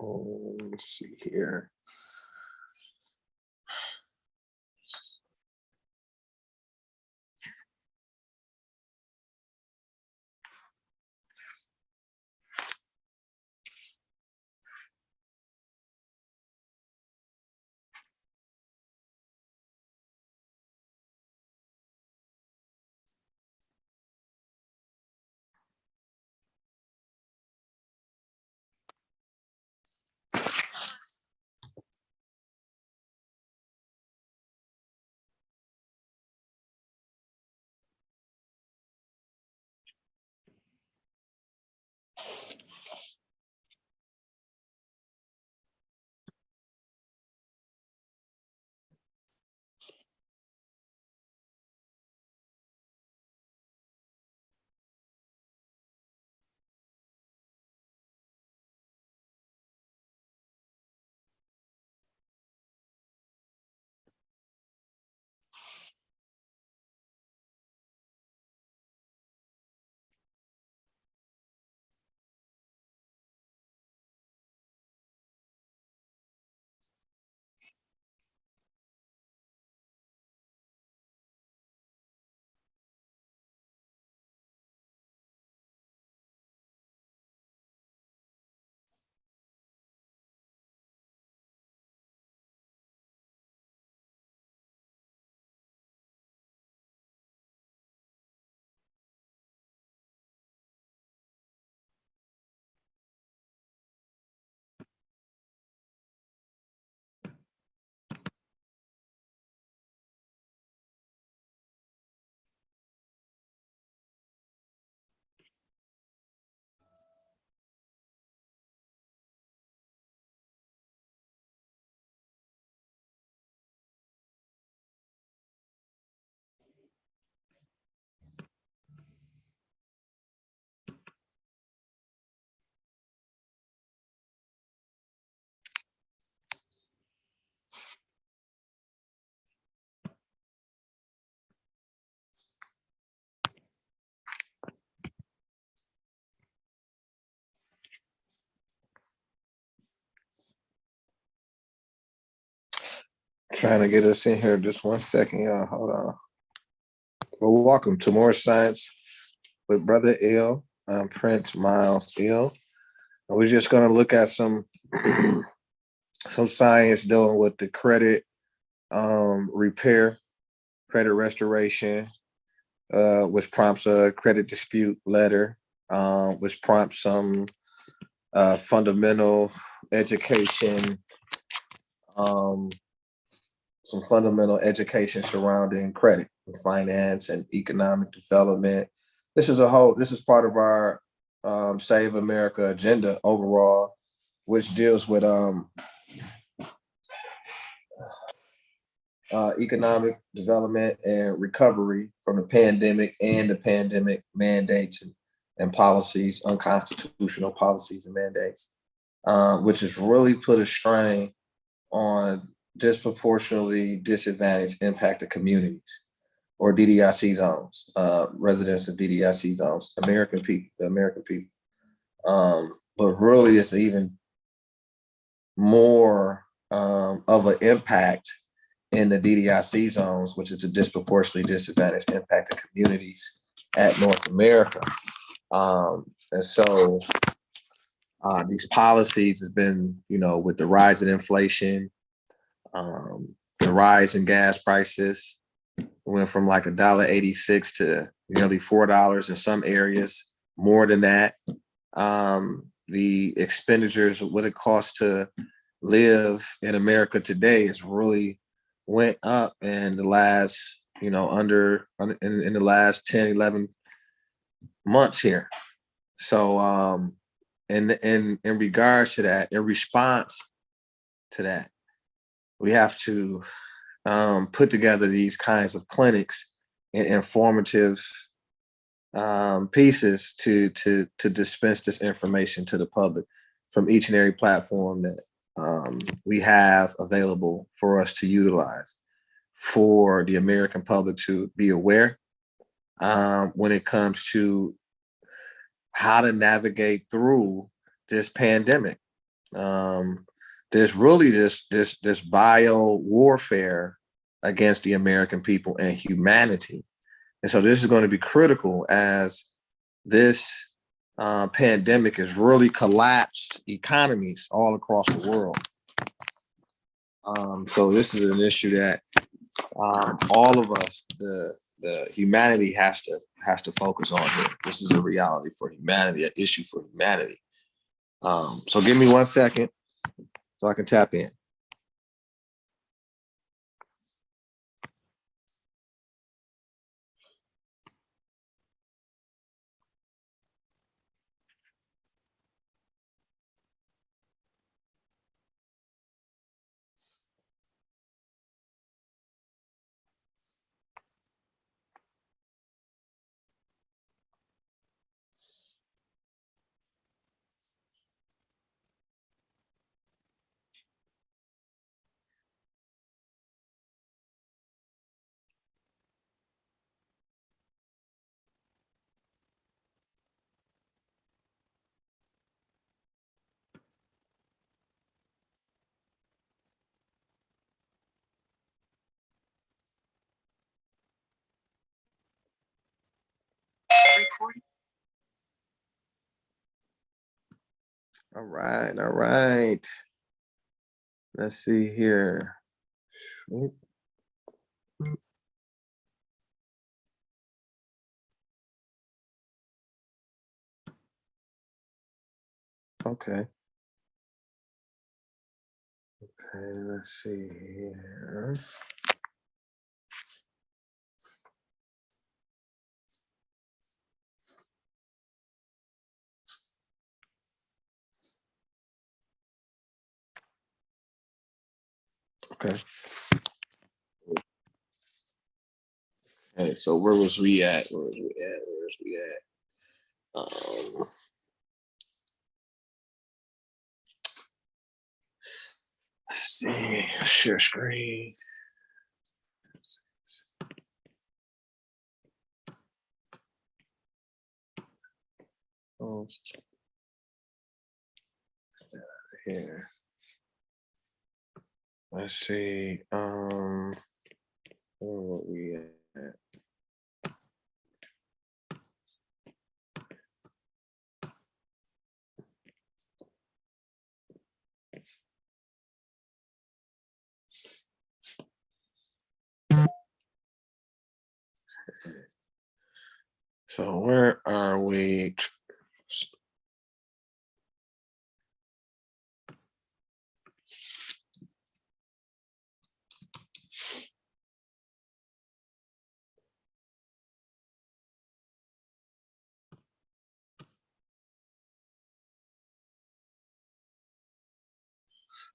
Let's see here. Trying to get us in here. Just 1 second, y'all. Hold on. Well, welcome to More Science with Brother L. I'm Prince Miles L. And we're just going to look at some science dealing with the credit repair, credit restoration, which prompts a credit dispute letter, which prompts some fundamental education, surrounding credit and finance and economic development. This is part of our Save America agenda overall, which deals with economic development and recovery from the pandemic and the pandemic mandates and policies, unconstitutional policies and mandates, which has really put a strain on disproportionately disadvantaged impacted communities, or DDIC zones, residents of DDIC zones, the American people. But really it's even more of an impact in the DDIC zones, which is the disproportionately disadvantaged impacted communities at North America. And so these policies has been, with the rise in inflation, the rise in gas prices, went from like $1.86 to nearly $4 in some areas, more than that. The expenditures, what it costs to live in America today has really went up in the last, in the last 10, 11 months here. So in regards to that, in response to that, we have to put together these kinds of clinics and informative pieces to dispense this information to the public from each and every platform that we have available for us to utilize for the American public to be aware when it comes to how to navigate through this pandemic there's really this bio warfare against the American people and humanity. And so this is going to be critical as this pandemic has really collapsed economies all across the world. So this is an issue that all of us, the humanity has to focus on here. This is a reality for humanity, an issue for humanity. So give me 1 second so I can tap in. All right, all right. Let's see here. Okay. Okay, let's see here. Okay. Okay, so where was we at? Where was we at? Where was we at? Let's see. Share screen. Oh, here. Let's see. Where were we at? So where are we?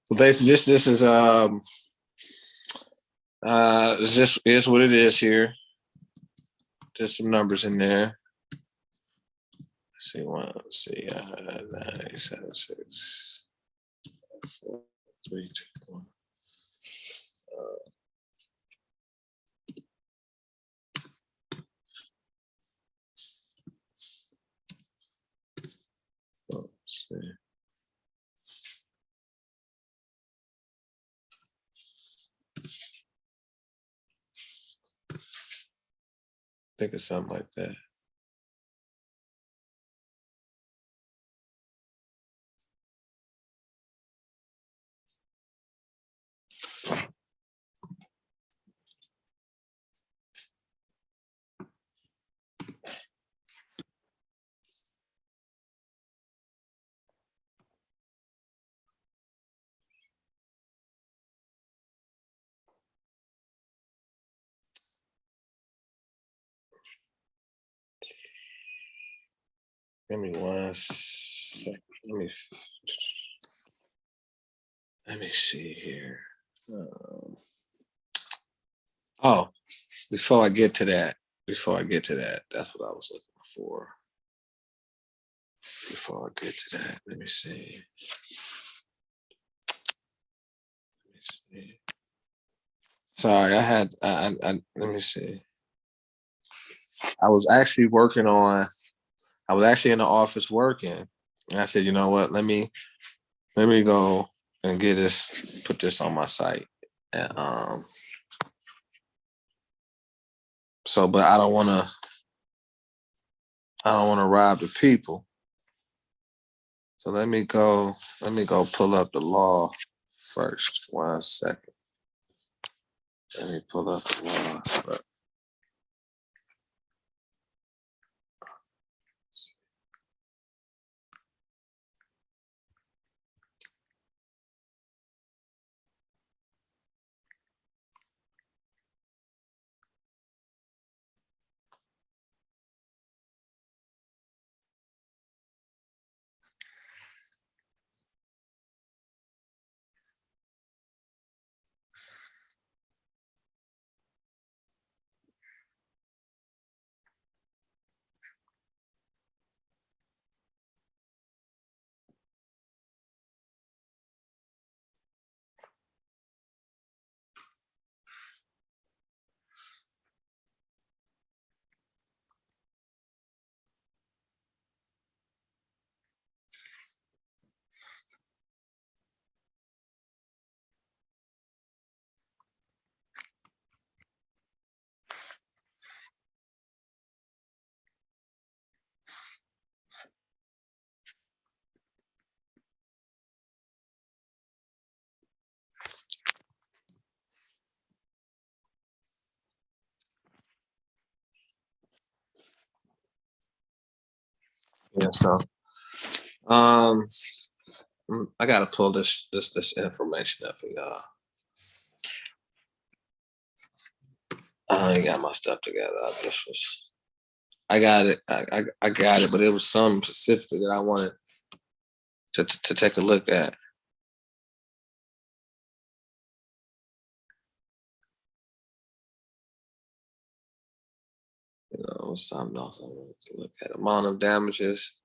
So basically, this is what it is here. Just some numbers in there. Let's see, 9, 7, 6, 4, 3, 2, 1. Let's see. I think it's something like that. Give me 1 second. Let me see here. Oh, before I get to that, that's what I was looking for. Before I get to that, let me see. Sorry, let me see. I was actually in the office working. And I said, you know what, let me Let me go and get this, put this on my site. And, so, but I don't want to rob the people. So let me go pull up the law first. 1 second. Let me pull up the law first. Yeah, so I gotta pull this information up for y'all. I ain't got my stuff together. I got it. I got it, but it was something specifically that I wanted to take a look at. You know, something else I wanted to look at. Amount of damages.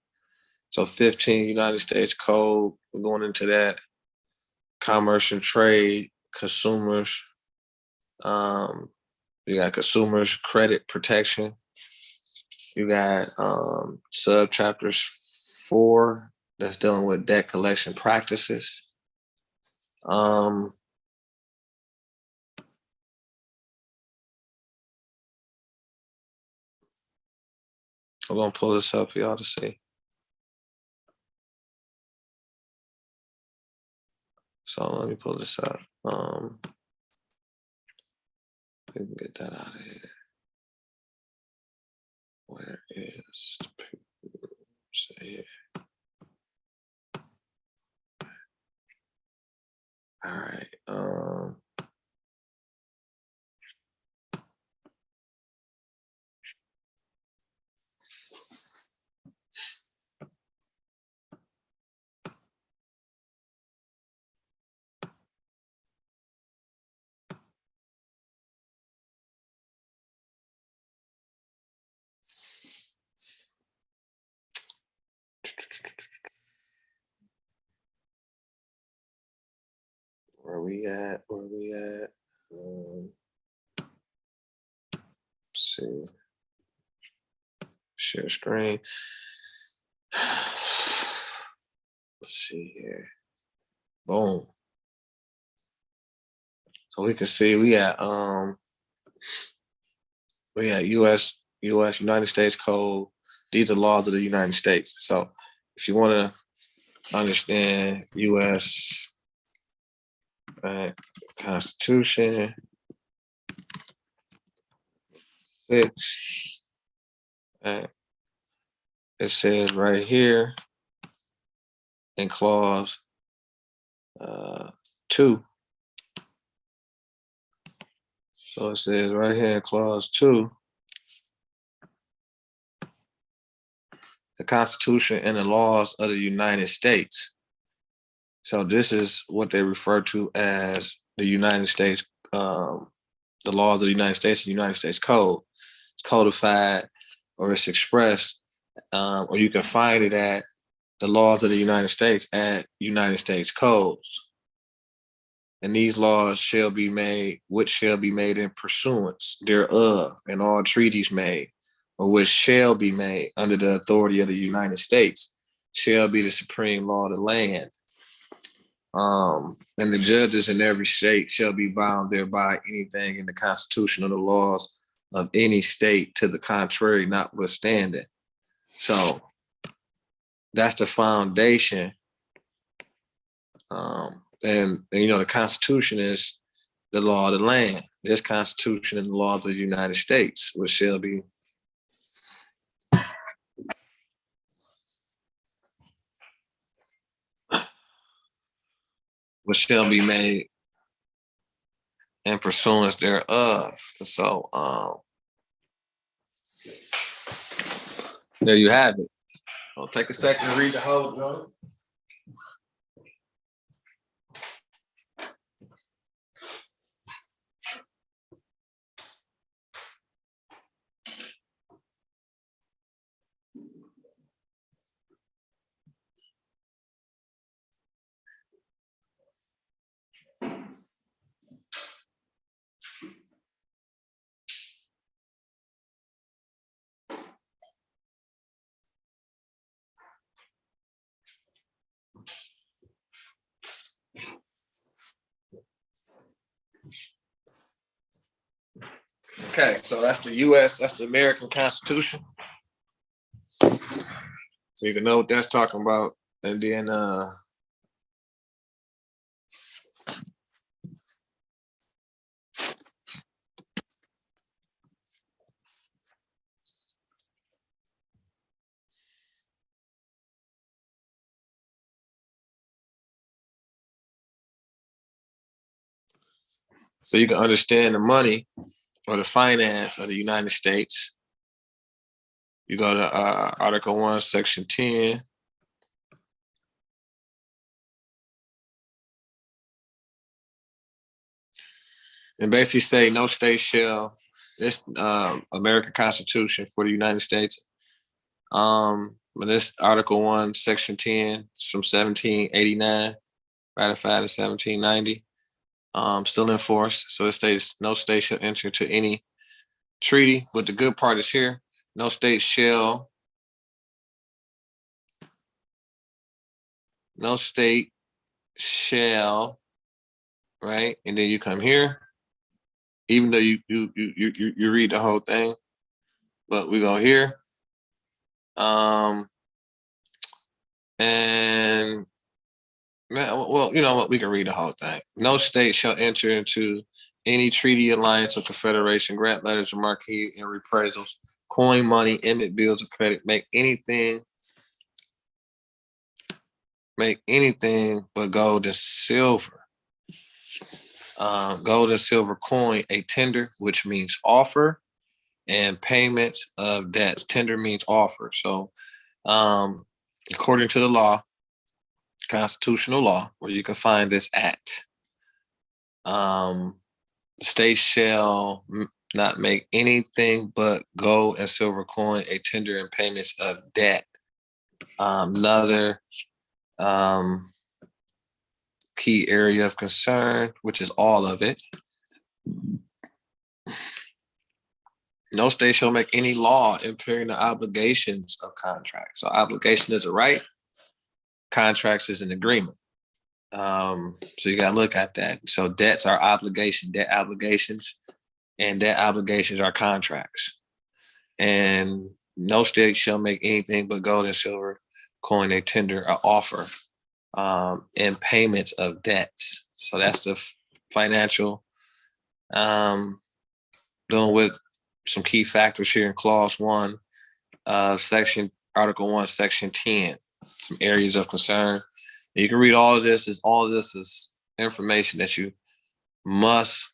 So 15 United States Code. We're going into that. Commerce and trade, consumers. You got consumers credit protection. You got subchapters 4 that's dealing with debt collection practices. We're gonna pull this up for y'all to see. So let me pull this up. We can get that out of here. Where is the paper? Say here. All right. Where we at? Let's see. Share screen. Let's see here. Boom. So we can see we got US United States Code. These are laws of the United States. So if you want to understand US Constitution 6, it says right here in clause 2. So it says right here in clause 2, the Constitution and the laws of the United States. So this is what they refer to as the United States, the laws of the United States, the United States Code. It's codified or it's expressed, or you can find it at the laws of the United States at United States codes. And these laws shall be made, which shall be made in pursuance thereof, and all treaties made, or which shall be made under the authority of the United States, shall be the supreme law of the land. And the judges in every state shall be bound thereby anything in the Constitution or the laws of any state to the contrary notwithstanding. So that's the foundation. And you know, the Constitution is the law of the land. This Constitution and the laws of the United States, which shall be made in pursuance thereof. So there you have it. I'll take a second to read the whole joint. Okay, so that's the U.S., that's the American Constitution. So you can know what that's talking about. And then so you can understand the money or the finance of the United States. You go to Article 1, Section 10. And basically say no state shall, this American Constitution for the United States, this Article 1, Section 10 from 1789, ratified in 1790, still in force. So it states no state shall enter into any treaty, but the good part is here, no state shall right? And then you come here, even though you read the whole thing, but we go here. And well, you know what? We can read the whole thing. No state shall enter into any treaty, alliance, or confederation, grant letters, or marquee and reprisals, coin money, emit bills of credit, make anything but gold and silver. Gold and silver coin, a tender, which means offer, and payments of debts. Tender means offer. So according to the law, constitutional law, where you can find this at, the state shall not make anything but gold and silver coin a tender and payments of debt. Another key area of concern, which is all of it. No state shall make any law impairing the obligations of contracts. So obligation is a right, contracts is an agreement. So you got to look at that. So debts are obligation, debt obligations, and debt obligations are contracts. And no state shall make anything but gold and silver coin a tender or offer in payments of debts. So that's the financial, dealing with some key factors here in Clause 1, Article 1, Section 10, some areas of concern. You can read all of this. All of this is information that you must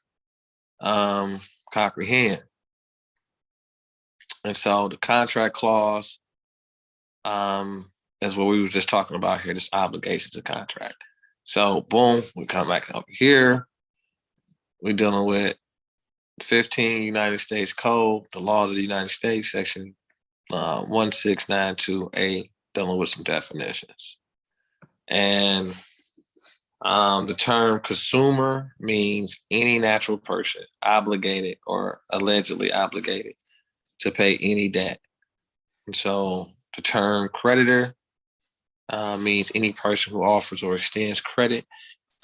comprehend. And so the contract clause is what we were just talking about here, this obligation to contract. So boom, we come back over here. We're dealing with 15 United States Code, the laws of the United States, Section 1692A, dealing with some definitions. And the term consumer means any natural person obligated or allegedly obligated to pay any debt. And so the term creditor means any person who offers or extends credit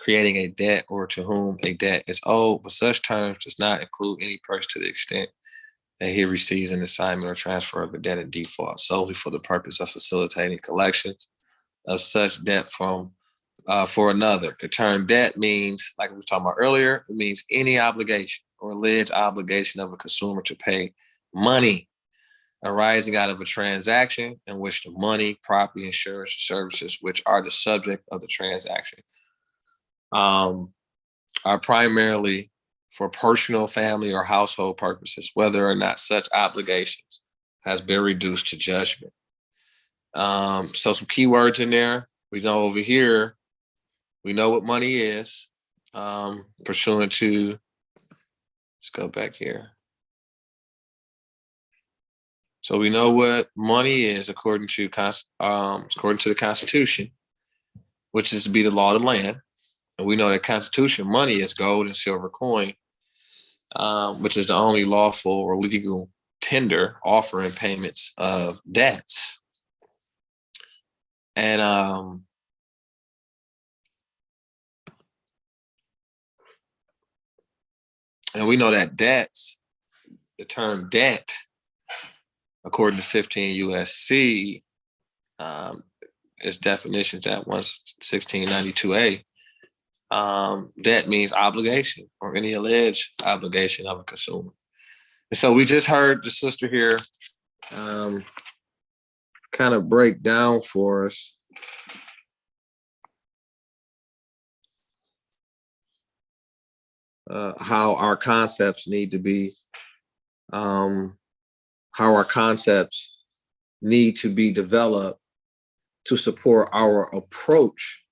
creating a debt or to whom a debt is owed, but such terms does not include any person to the extent that he receives an assignment or transfer of a debt in default solely for the purpose of facilitating collections of such debt from for another. The term debt means, like we were talking about earlier, it means any obligation or alleged obligation of a consumer to pay money arising out of a transaction in which the money, property, insurance, or services which are the subject of the transaction are primarily for personal, family, or household purposes, whether or not such obligations has been reduced to judgment. So some keywords in there. We know over here, we know what money is, pursuant to, let's go back here. So we know what money is according to the Constitution, which is to be the law of the land. And we know that Constitution money is gold and silver coin, which is the only lawful or legal tender offering payments of debts. And we know that debts, the term debt, according to 15 USC, its definitions at 1692A, debt means obligation or any alleged obligation of a consumer. And so we just heard the sister here kind of break down for us how our concepts need to be, developed to support our approach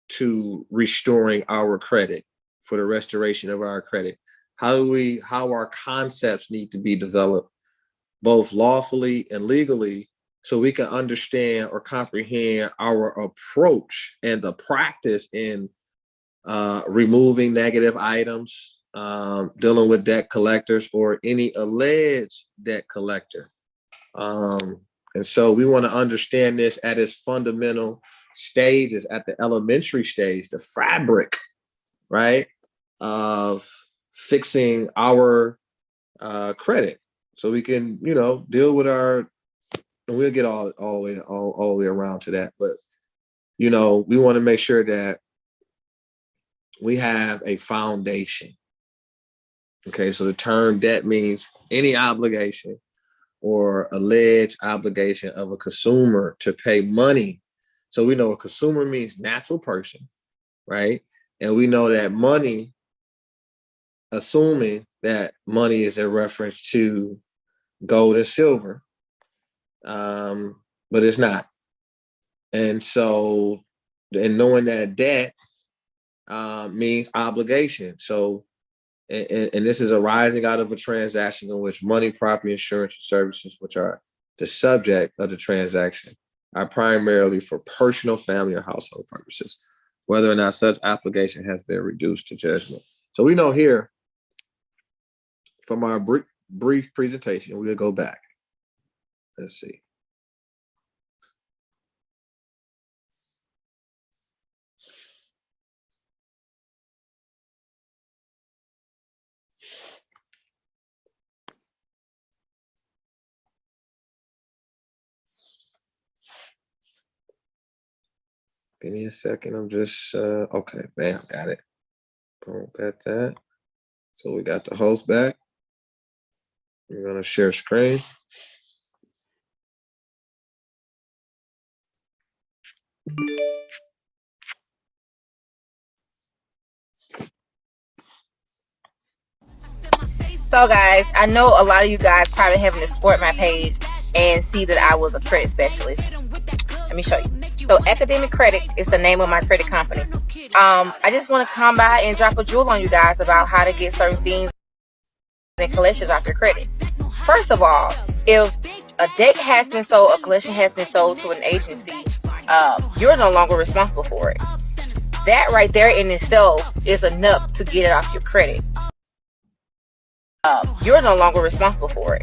to restoring our credit, for the restoration of our credit. How our concepts need to be developed, both lawfully and legally, so we can understand or comprehend our approach and the practice in removing negative items, dealing with debt collectors or any alleged debt collector. And so we want to understand this at its fundamental stages, at the elementary stage, the fabric, right, of fixing our credit, so we can, deal with our. And we'll get all the way around to that, but we want to make sure that we have a foundation. Okay, so the term debt means any obligation or alleged obligation of a consumer to pay money. So we know a consumer means natural person, right? And we know that money, assuming that money is in reference to gold and silver, but it's not. And so, and knowing that debt means obligation. So, and this is arising out of a transaction in which money, property, insurance, and services, which are the subject of the transaction, are primarily for personal, family, or household purposes, whether or not such obligation has been reduced to judgment. So we know here from our brief presentation, we'll go back. Let's see. Give me a second. I'm just, okay, bam, got it. Boom, got that. So we got the host back. We're going to share screen. So guys, I know a lot of you guys probably having to support my page and see that I was a credit specialist. Let me show you. So Academic Credit is the name of my credit company. I just want to come by and drop a jewel on you guys about how to get certain things and collections off your credit. First of all, if a debt has been sold, a collection has been sold to an agency, you're no longer responsible for it. That right there in itself is enough to get it off your credit. You're no longer responsible for it.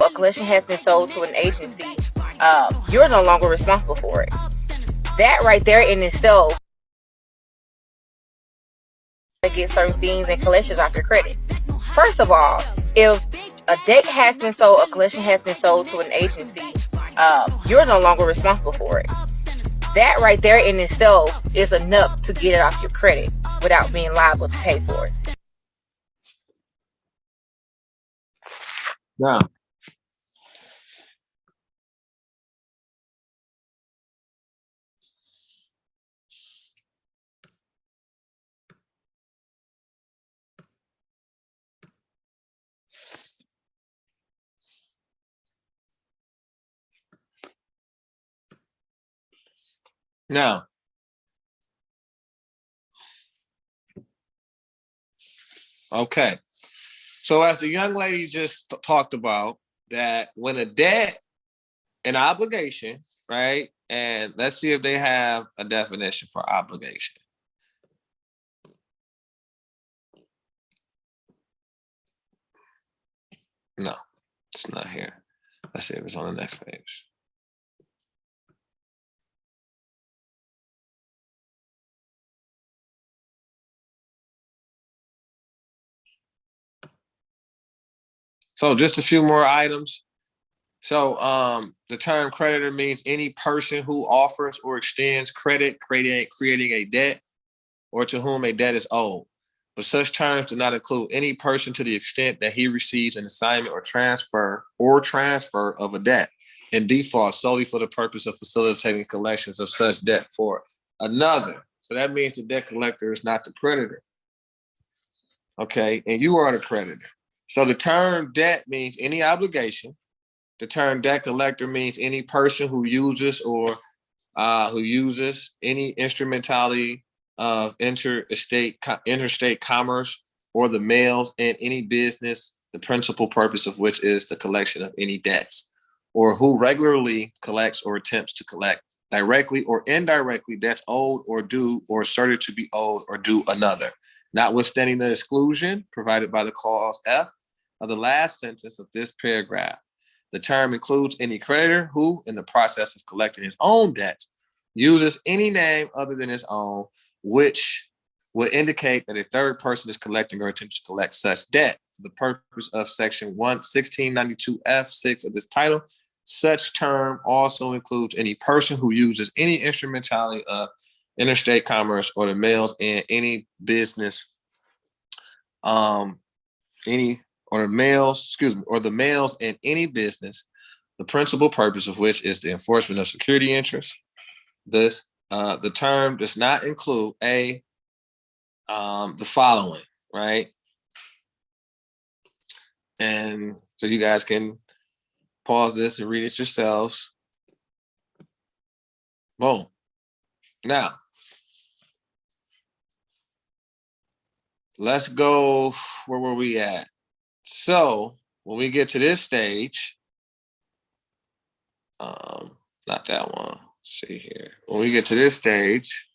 A collection has been sold to an agency, you're no longer responsible for it. That right there in itself to get certain things and collections off your credit. First of all, if a debt has been sold, a collection has been sold to an agency, you're no longer responsible for it. That right there in itself is enough to get it off your credit without being liable to pay for it. Now, now, okay. So as the young lady just talked about, that when a debt, an obligation, right? And let's see if they have a definition for obligation. No, it's not here. Let's see if it's on the next page. So just a few more items. So the term creditor means any person who offers or extends credit, creating a debt, or to whom a debt is owed. But such terms do not include any person to the extent that he receives an assignment or transfer of a debt in default solely for the purpose of facilitating collections of such debt for another. So that means the debt collector is not the creditor. Okay, and you are the creditor. So the term debt means any obligation. The term debt collector means any person who uses any instrumentality of interstate commerce or the mails in any business, the principal purpose of which is the collection of any debts, or who regularly collects or attempts to collect directly or indirectly debts owed or due or asserted to be owed or due another, notwithstanding the exclusion provided by the clause F of the last sentence of this paragraph. The term includes any creditor who, in the process of collecting his own debts, uses any name other than his own, which would indicate that a third person is collecting or attempts to collect such debt. For the purpose of section 1692F6 of this title, such term also includes any person who uses any instrumentality of interstate commerce or the mails in any business, or the mails in any business, the principal purpose of which is the enforcement of security interests. The term does not include the following, right? And so you guys can pause this and read it yourselves. Boom. Now, let's go, where were we at? So when we get to this stage, not that one. Let's see here. When we get to this stage,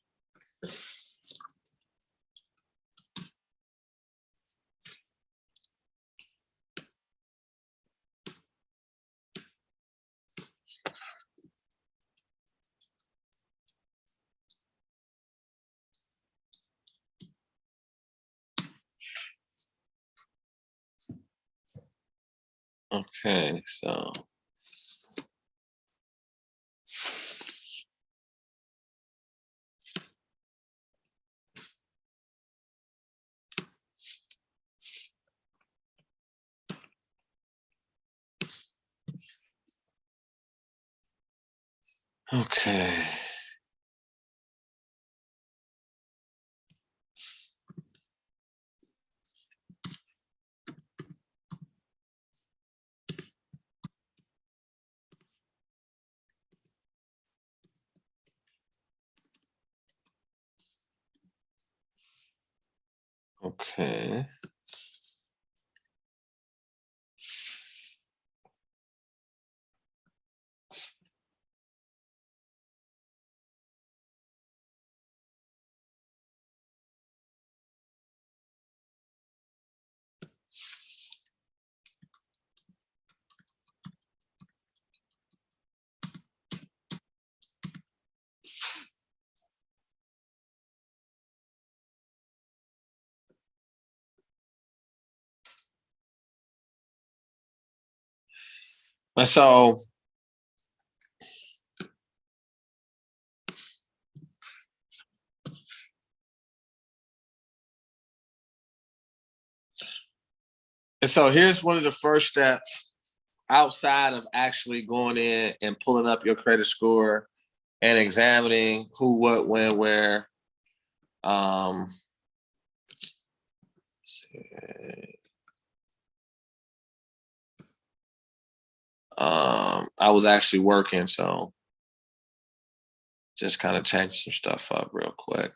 okay, so okay. Okay. And so here's one of the first steps outside of actually going in and pulling up your credit score and examining who, what, when, where. I was actually working, so just kind of changing some stuff up real quick.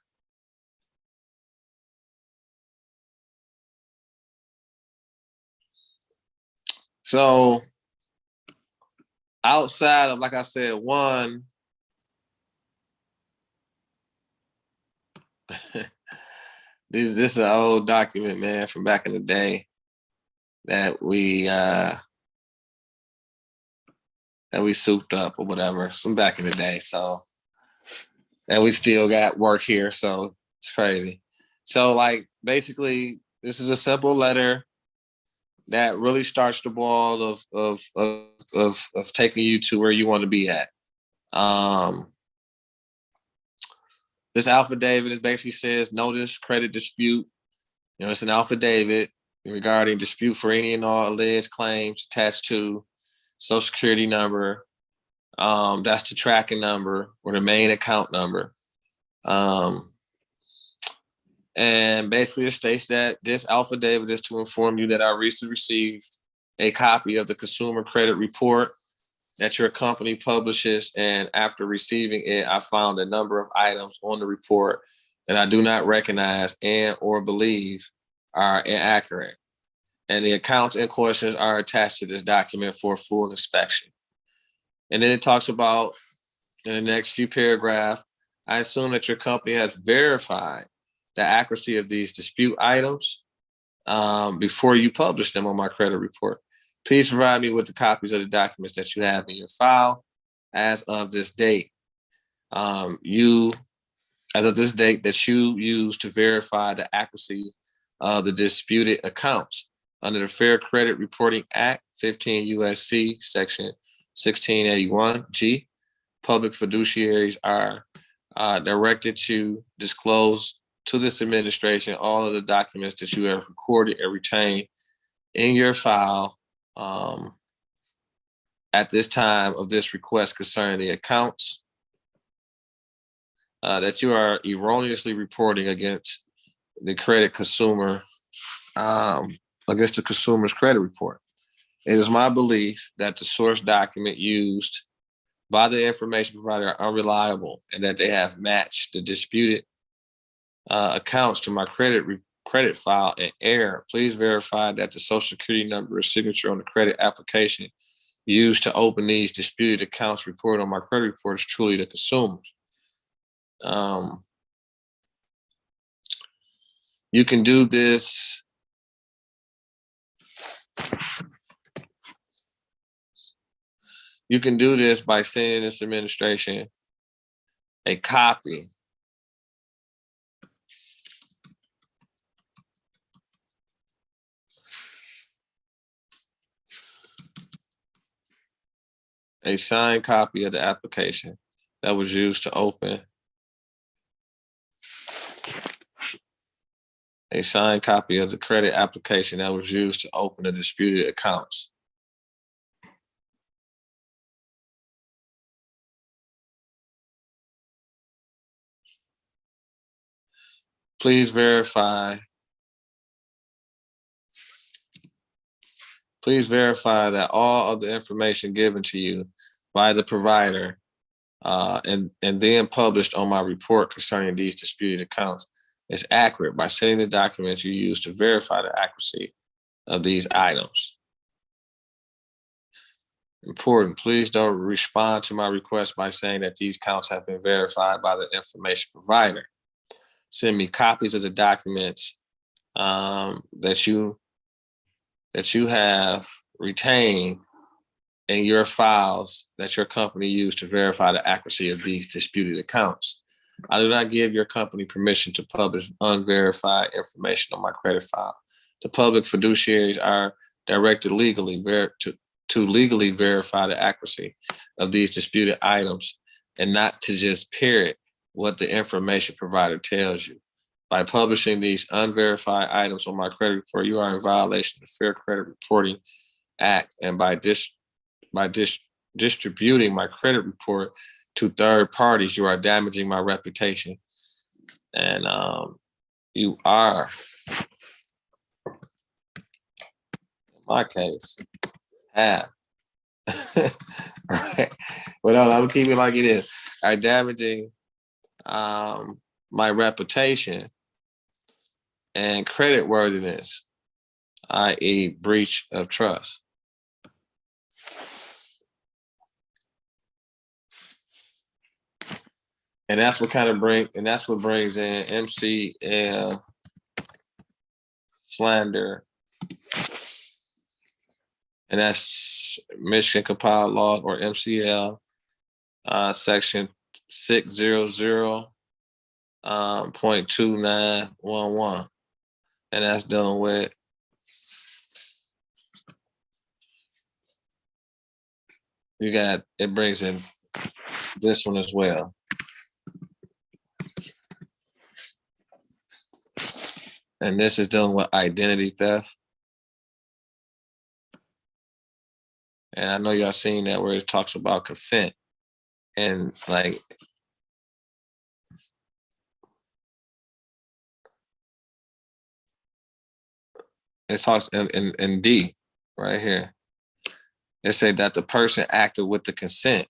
So outside of, like I said, one, this is an old document, man, from back in the day that we souped up or whatever, some back in the day. So, and we still got work here, so it's crazy. So, like, basically, this is a simple letter that really starts the ball of taking you to where you want to be at. This affidavit is basically says notice credit dispute. You know, it's an affidavit regarding dispute for any and all alleged claims attached to Social Security number. That's the tracking number or the main account number. And basically it states that this affidavit is to inform you that I recently received a copy of the consumer credit report that your company publishes. And after receiving it, I found a number of items on the report that I do not recognize and or believe are inaccurate. And the accounts in question are attached to this document for full inspection. And then it talks about, in the next few paragraphs, I assume that your company has verified the accuracy of these dispute items before you publish them on my credit report. Please provide me with the copies of the documents that you have in your file as of this date. As of this date that you use to verify the accuracy of the disputed accounts. Under the Fair Credit Reporting Act, 15 U.S.C. Section 1681 G, public fiduciaries are directed to disclose to this administration all of the documents that you have recorded and retained in your file at this time of this request concerning the accounts that you are erroneously reporting against the credit consumer, against the consumer's credit report. It is my belief that the source document used by the information provider are unreliable and that they have matched the disputed accounts to my credit file in error. Please verify that the Social Security number or signature on the credit application used to open these disputed accounts reported on my credit report is truly the consumer's. You can do this. You can do this by sending this administration a copy a signed copy of the application that was used to open a signed copy of the credit application that was used to open the disputed accounts. Please verify that all of the information given to you by the provider and then published on my report concerning these disputed accounts is accurate by sending the documents you use to verify the accuracy of these items. Important, please don't respond to my request by saying that these counts have been verified by the information provider. Send me copies of the documents that you have retained in your files that your company used to verify the accuracy of these disputed accounts. I do not give your company permission to publish unverified information on my credit file. The public fiduciaries are directed legally to to legally verify the accuracy of these disputed items and not to just parrot what the information provider tells you. By publishing these unverified items on my credit report, you are in violation of the Fair Credit Reporting Act, and by distributing my credit report to third parties, you are damaging my reputation. And you are, in my case, have. Right. But I'm gonna keep it like it is. Are damaging my reputation and credit worthiness, i.e., breach of trust. And that's what brings in MCL slander. And that's Michigan Compiled Law, or MCL, section 600.2911. And that's dealing with it brings in this one as well. And this is dealing with identity theft. And I know y'all seen that where it talks about consent. And like, it talks in D right here. It said that the person acted with the consent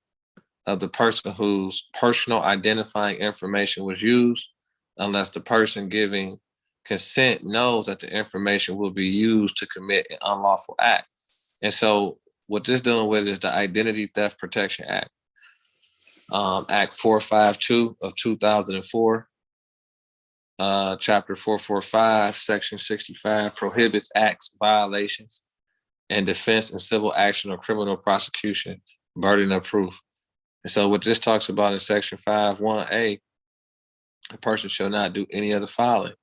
of the person whose personal identifying information was used, unless the person giving consent knows that the information will be used to commit an unlawful act. And so what this dealing with is the Identity Theft Protection Act. Act 452 of 2004, Chapter 445, Section 65 prohibits acts, violations, and defense in civil action or criminal prosecution, burden of proof. And so what this talks about in Section 5.1a, a person shall not do any of the following.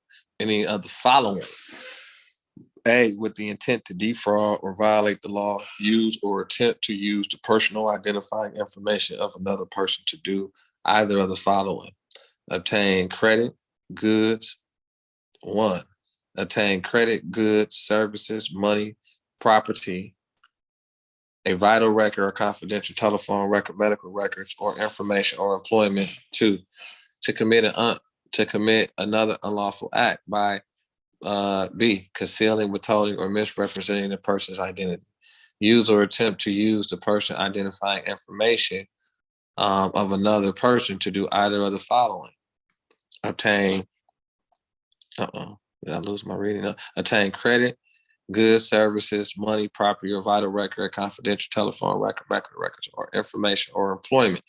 A, with the intent to defraud or violate the law, use or attempt to use the personal identifying information of another person to do either of the following. Obtain credit, goods. 1, obtain credit, goods, services, money, property, a vital record or confidential telephone record, medical records, or information or employment. 2, to commit another unlawful act by B, concealing, withholding, or misrepresenting the person's identity. Use or attempt to use the person identifying information of another person to do either of the following. Obtain, did I lose my reading? Obtain credit, goods, services, money, property, or vital record, or confidential telephone record, medical records, or information or employment.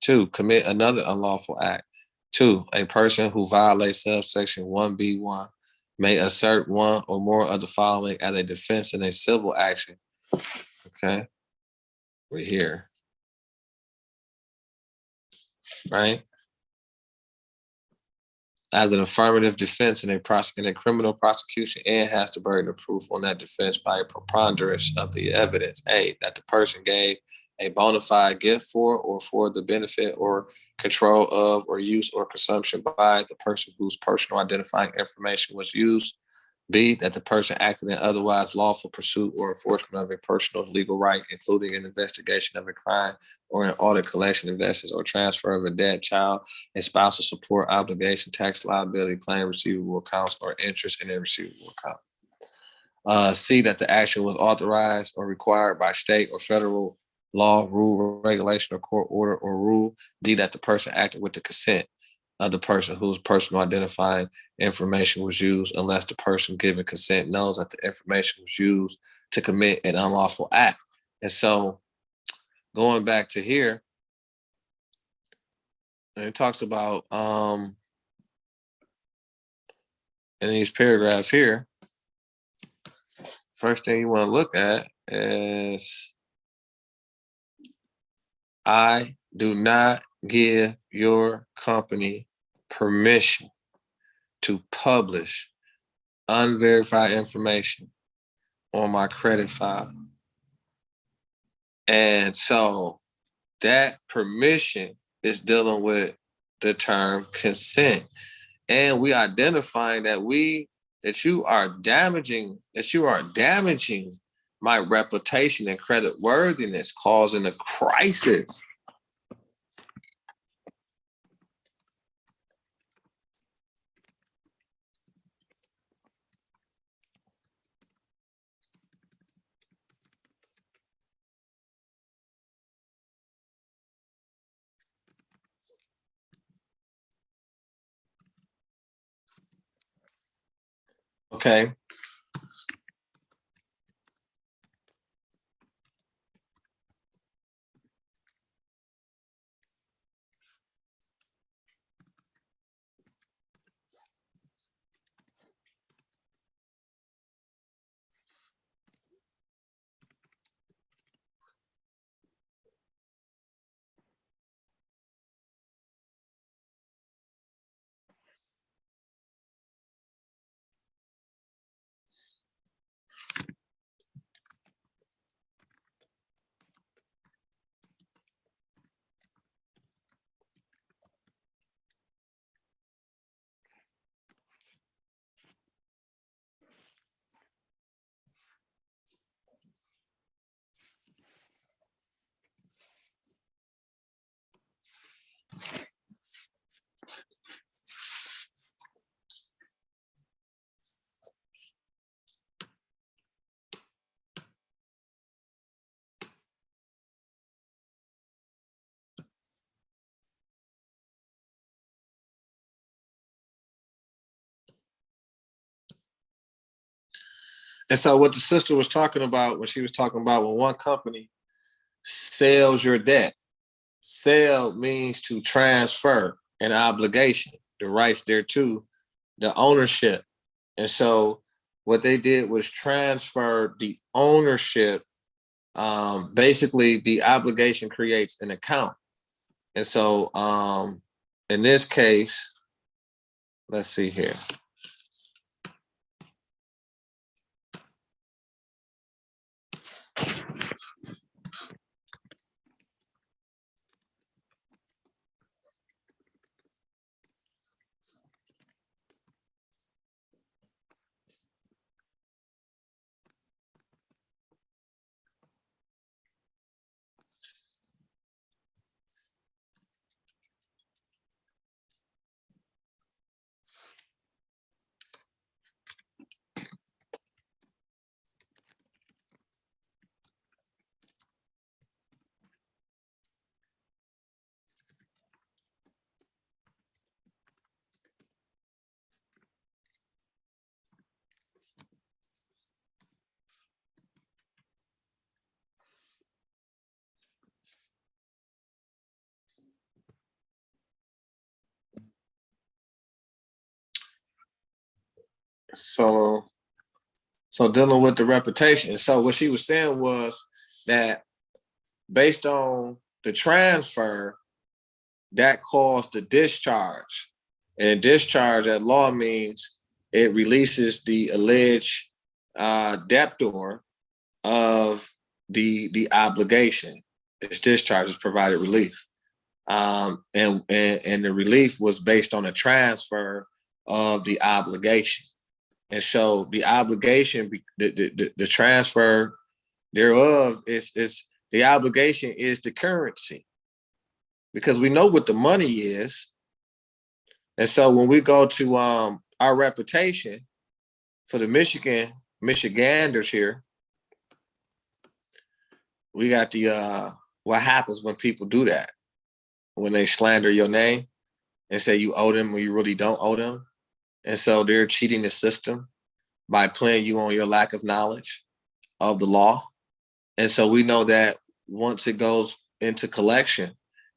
2, commit another unlawful act. 2, a person who violates subsection 1B1 may assert one or more of the following as a defense in a civil action. Okay, we're here, right? As an affirmative defense in a criminal prosecution, and has the burden of proof on that defense by a preponderance of the evidence. A, that the person gave a bona fide gift for or for the benefit or control of or use or consumption by the person whose personal identifying information was used. B, that the person acted in otherwise lawful pursuit or enforcement of a personal legal right, including an investigation of a crime or an audit, collection, investments, or transfer of a dead child, a spousal support obligation, tax liability, claim, receivable accounts, or interest in a receivable account. C, that the action was authorized or required by state or federal law, rule, regulation, or court order or rule. D, that the person acted with the consent of the person whose personal identifying information was used, unless the person giving consent knows that the information was used to commit an unlawful act. And so going back to here, it talks about in these paragraphs here, first thing you want to look at is, I do not give your company permission to publish unverified information on my credit file. And so that permission is dealing with the term consent. And we identifying that you are damaging my reputation and credit worthiness, causing a crisis. Okay. And so what the sister was talking about when she was talking about when one company sells your debt, sell means to transfer an obligation, the rights thereto, the ownership. And so what they did was transfer the ownership. Basically, the obligation creates an account. And so in this case, let's see here. So dealing with the reputation. So what she was saying was that based on the transfer, that caused the discharge. And discharge at law means it releases the alleged debtor of the obligation. Its discharge is provided relief. And the relief was based on a transfer of the obligation. And so the obligation, the transfer thereof is the obligation is the currency, because we know what the money is. And so when we go to our reputation for the Michiganders here, we got the what happens when people do that, when they slander your name and say you owe them when you really don't owe them. And so they're cheating the system by playing you on your lack of knowledge of the law. And so we know that once it goes into collection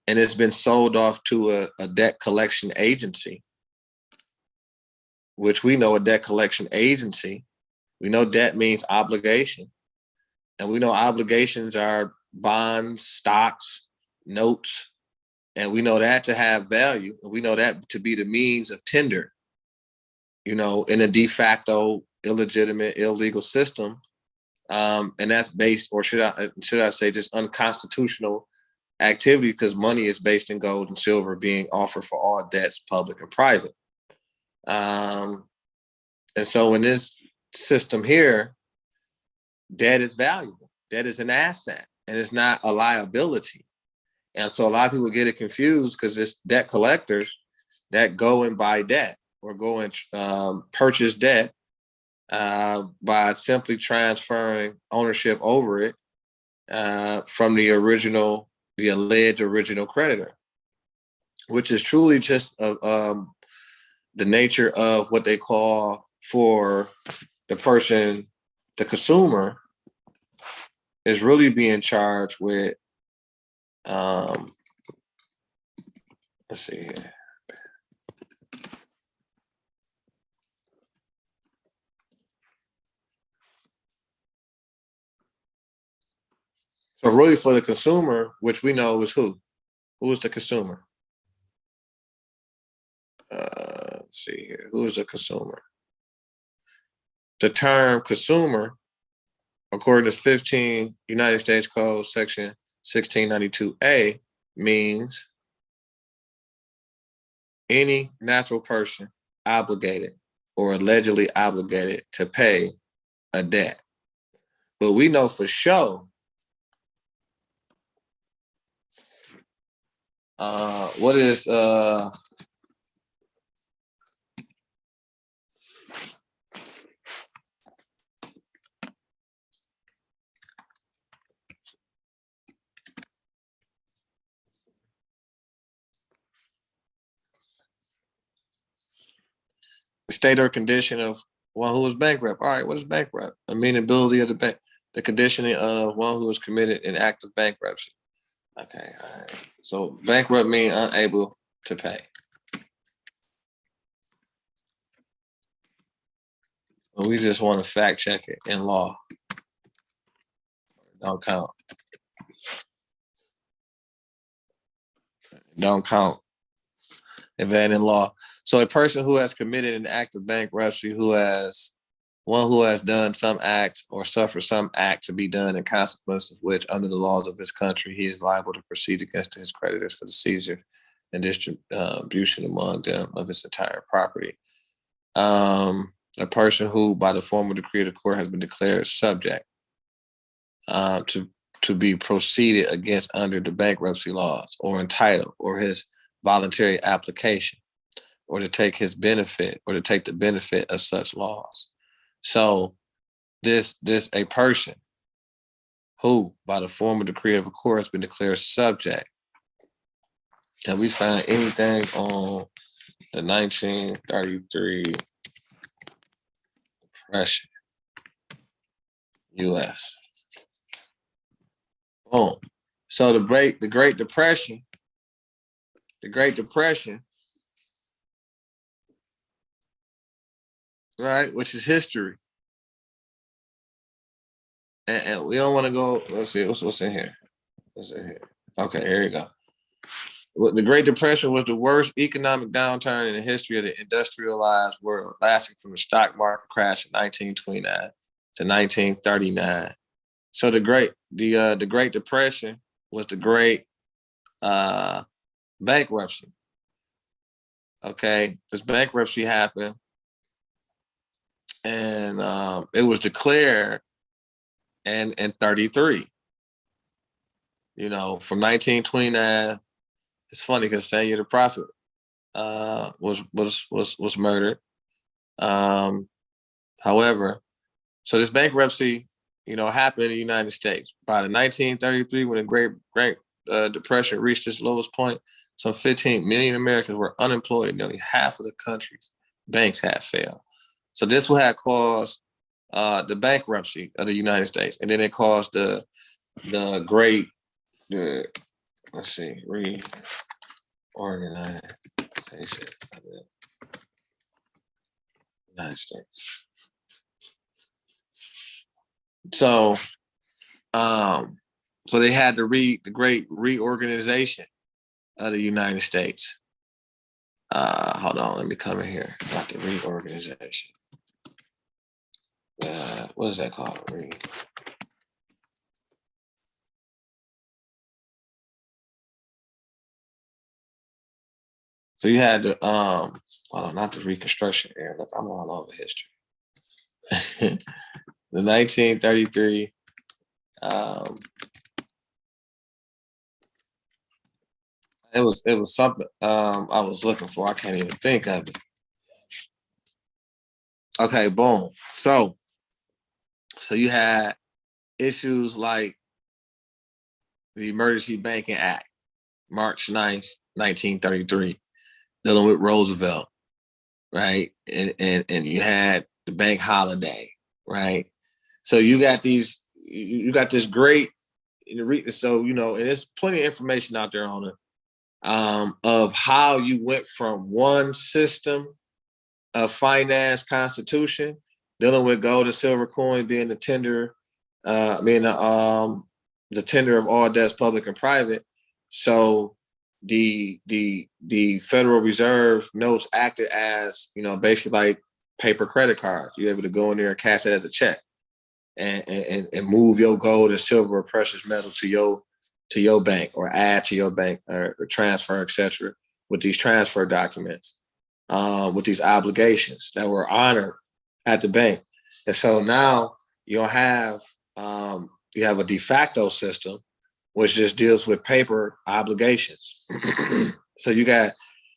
and it's been sold off to a debt collection agency, which we know a debt collection agency, we know debt means obligation. And we know obligations are bonds, stocks, notes. And we know that to have value. And we know that to be the means of tender, in a de facto, illegitimate, illegal system. And that's based, or should I say, just unconstitutional activity, because money is based in gold and silver being offered for all debts, public and private. And so in this system here, debt is valuable. Debt is an asset, and it's not a liability. And so a lot of people get it confused because it's debt collectors that go and buy debt or go and purchase debt by simply transferring ownership over it from the alleged original creditor, which is truly just the nature of what they call, for the person, the consumer, is really being charged with, let's see here. So really for the consumer, which we know is who? Who is the consumer? Let's see here. Who is the consumer? The term consumer, according to 15 United States Code section 1692A, means any natural person obligated or allegedly obligated to pay a debt. But we know for sure what is the state or condition of one who is bankrupt. All right, what is bankrupt? Amenability of the bank, the conditioning of one who is committed an act of bankruptcy. Okay, all right. So bankrupt means unable to pay. We just want to fact check it in law. Don't count. Don't count if that in law. So a person who has committed an act of bankruptcy, who has done some act or suffered some act to be done in consequence of which, under the laws of his country, he is liable to proceed against his creditors for the seizure and distribution among them of his entire property. A person who, by the formal decree of the court, has been declared subject to be proceeded against under the bankruptcy laws, or entitled, or his voluntary application, or to take his benefit, or to take the benefit of such laws. So this a person who, by the formal decree of a court, has been declared subject. Can we find anything on the 1933 Depression, U.S.? Boom. So the Great Depression, right, which is history. And we don't want to go, let's see, what's in here? What's in here? Okay, here you go. The Great Depression was the worst economic downturn in the history of the industrialized world, lasting from the stock market crash in 1929 to 1939. So the Great Depression was the great bankruptcy. Okay, this bankruptcy happened, and it was declared in 33. You know, from 1929. It's funny because Sanya the Prophet was murdered. However, so this bankruptcy, happened in the United States. By the 1933, when the Great Depression reached its lowest point, some 15 million Americans were unemployed. Nearly half of the country's banks had failed. So this had caused the bankruptcy of the United States, and then it caused the great, let's see, reorganization of the United States. So, so they had to the great reorganization of the United States. Hold on, let me come in here. Not the reorganization. What is that called? So you had the hold on, not the Reconstruction era. Look, I'm all over history. The 1933. It was something I was looking for. I can't even think of it. Okay, boom. So you had issues like the Emergency Banking Act, March 9th, 1933, dealing with Roosevelt, right? And you had the bank holiday, right? So you got this great, so, and there's plenty of information out there on it, of how you went from one system of finance constitution, dealing with gold and silver coin being the tender, the tender of all debts, public and private. So the Federal Reserve notes acted as, basically like paper credit cards. You're able to go in there and cash it as a check, and move your gold and silver or precious metal to your bank, or add to your bank, or transfer, etc., with these transfer documents, with these obligations that were honored at the bank. And so now you'll have you have a de facto system which just deals with paper obligations. So you got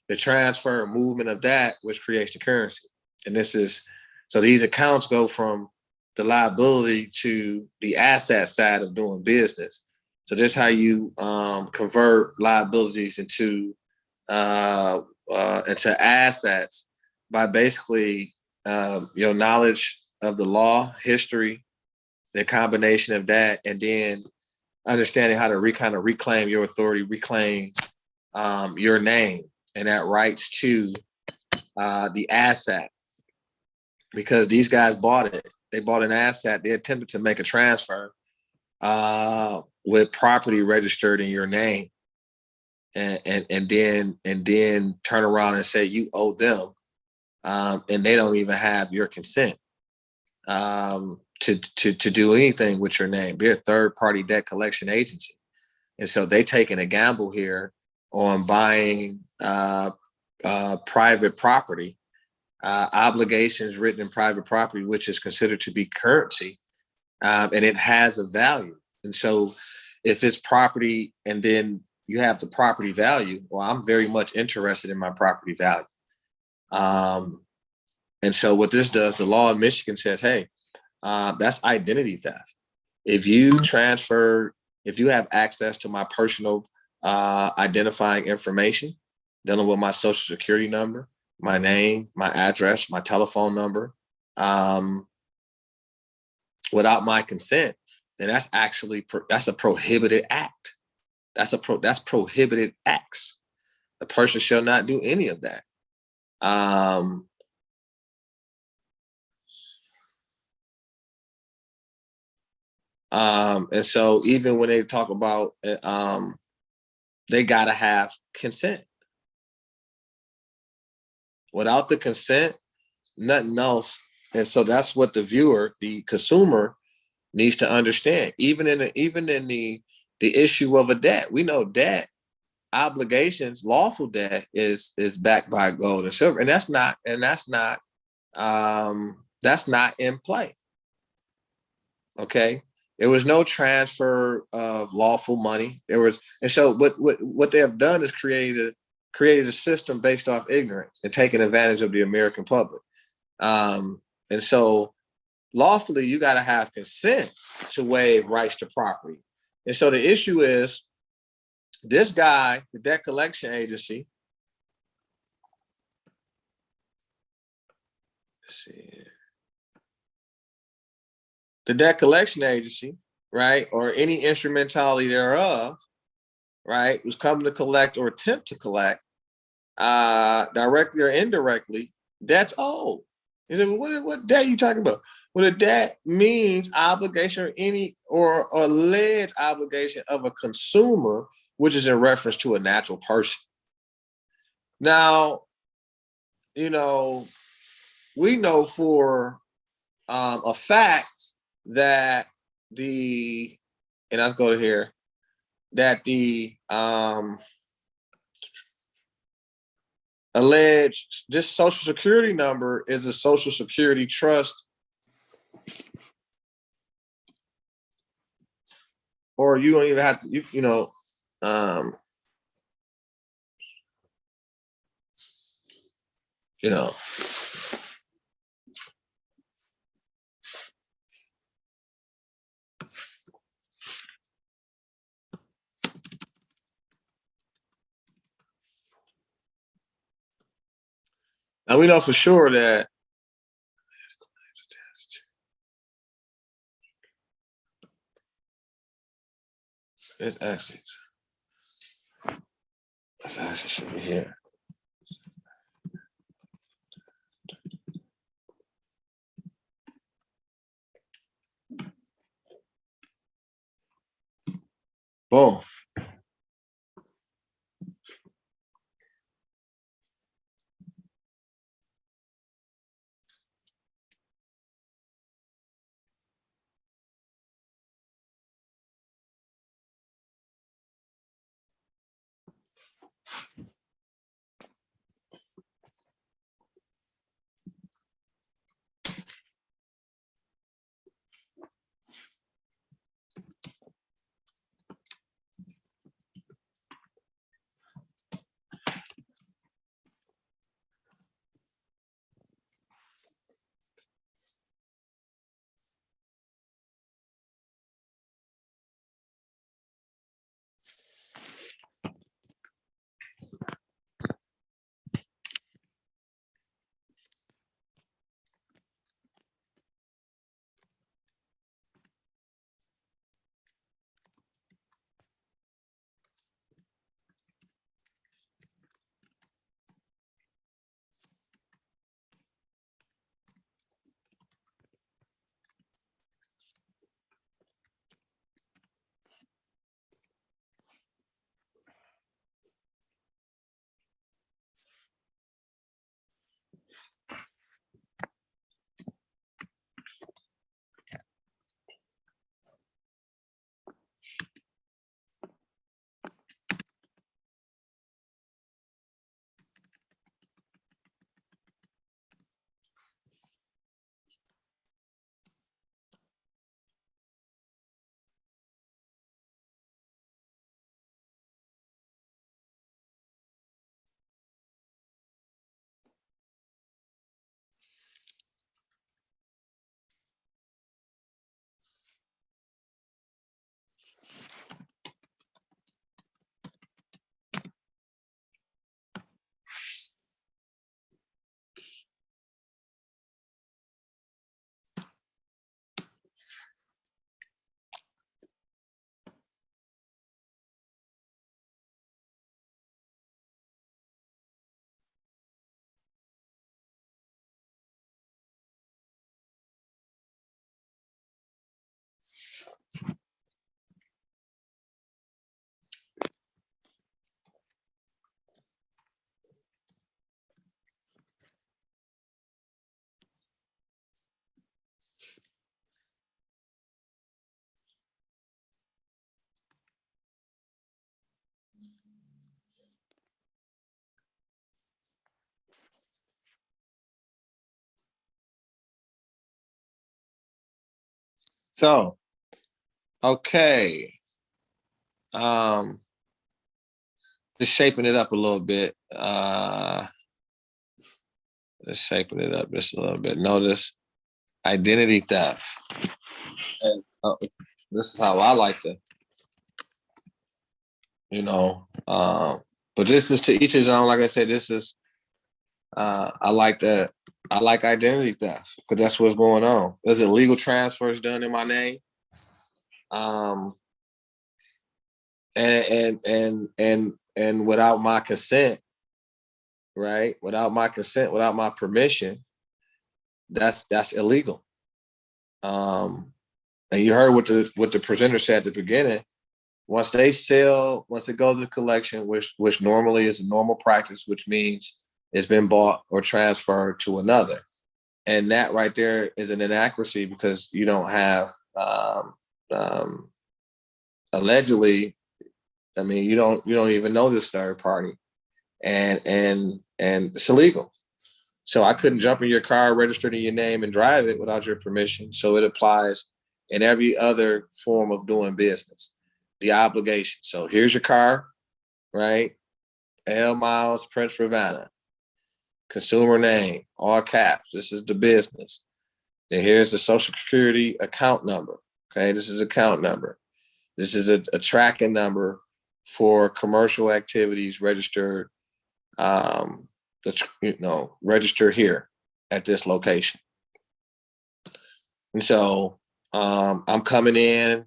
the transfer and movement of that, which creates the currency. And so these accounts go from the liability to the asset side of doing business. So this is how you convert liabilities into assets, by basically your knowledge of the law, history, the combination of that, and then understanding how to kind of reclaim your authority, reclaim your name and that rights to the asset. Because these guys bought it. They bought an asset. They attempted to make a transfer with property registered in your name, and then turn around and say you owe them, and they don't even have your consent to do anything with your name. They're a third-party debt collection agency, and so they taking a gamble here on buying private property, obligations written in private property, which is considered to be currency, and it has a value. And so if it's property and then you have the property value, well, I'm very much interested in my property value. And so what this does, the law in Michigan says, hey, that's identity theft. If you have access to my personal identifying information, dealing with my social security number, my name, my address, my telephone number, without my consent, then that's a prohibited act. That's prohibited acts. The person shall not do any of that. And so even when they talk about they gotta have consent. Without the consent, nothing else. And so that's what the viewer, the consumer, needs to understand. Even in the issue of a debt, we know debt obligations, lawful debt is backed by gold and silver, and that's not in play. Okay, there was no transfer of lawful money. And so what they have done is created a system based off ignorance and taking advantage of the American public. And so lawfully, you got to have consent to waive rights to property. And so the issue is, this guy, the debt collection agency, the debt collection agency, right, or any instrumentality thereof, right, who's coming to collect or attempt to collect, directly or indirectly, debt's owed. You say, well, what debt are you talking about? Well, the debt means obligation or alleged obligation of a consumer, which is in reference to a natural person. Now, we know for a fact that and let's go to here, that allege this social security number is a social security trust, or you don't even have to, you know, you know, now we know for sure that it's actually should be here. Boom. So, okay. Just shaping it up a little bit. Just shaping it up just a little bit. Notice identity theft. And, this is how I like to, you know, but this is to each his own. Like I said, this is, I like that. I like identity theft because that's what's going on. There's illegal transfers done in my name. And without my consent, right? Without my consent, without my permission, that's illegal. And you heard what the presenter said at the beginning. Once they sell, once it goes to collection, which normally is a normal practice, which means it's been bought or transferred to another, and that right there is an inaccuracy because you don't have allegedly. I mean, you don't even know this third party, and and it's illegal. So I couldn't jump in your car, register to your name, and drive it without your permission. So it applies in every other form of doing business. The obligation. So here's your car, right? L Miles, Prince Ravanna. Consumer name, all caps. This is the business. Then here's the Social Security account number. Okay, this is account number. This is a tracking number for commercial activities registered, register here at this location. And so I'm coming in,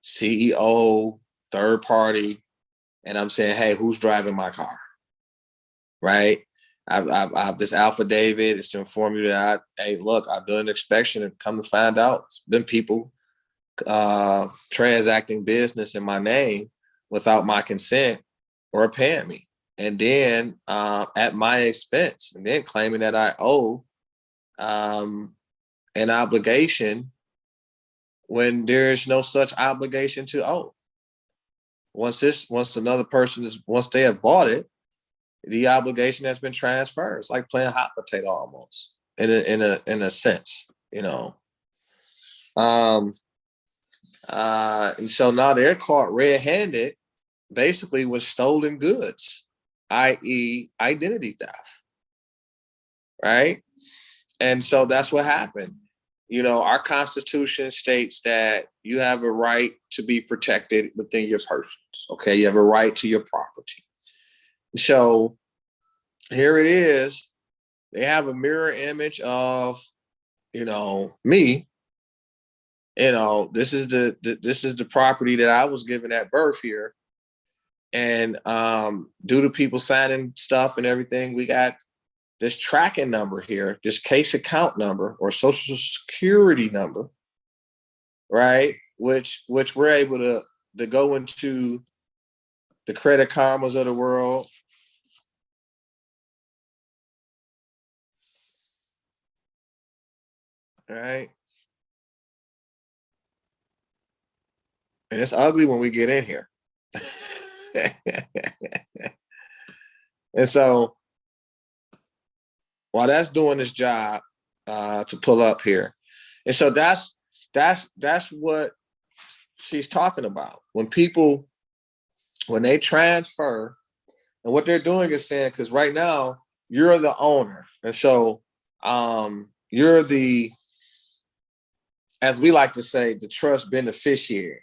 CEO, third party, and I'm saying, hey, who's driving my car? Right? I've this affidavit is to inform you that, hey, look, I've done an inspection and come to find out it's been people transacting business in my name without my consent or paying me. And then at my expense, and then claiming that I owe an obligation when there is no such obligation to owe. Once another person once they have bought it, the obligation has been transferred. It's like playing hot potato almost, in a sense, you know. And so now they're caught red-handed, basically with stolen goods, i.e., identity theft, right? And so that's what happened. You know, our Constitution states that you have a right to be protected within your persons. Okay, you have a right to your property. So here it is. They have a mirror image of, you know, me. You know, this is the property that I was given at birth here. And due to people signing stuff and everything, we got this tracking number here, this case account number or social security number, right? Which we're able to go into the Credit Karmas of the world. Right? And it's ugly when we get in here. And so while that's doing its job to pull up here. And so that's what she's talking about. When they transfer, and what they're doing is saying, because right now you're the owner. And so you're the, as we like to say, the trust beneficiary,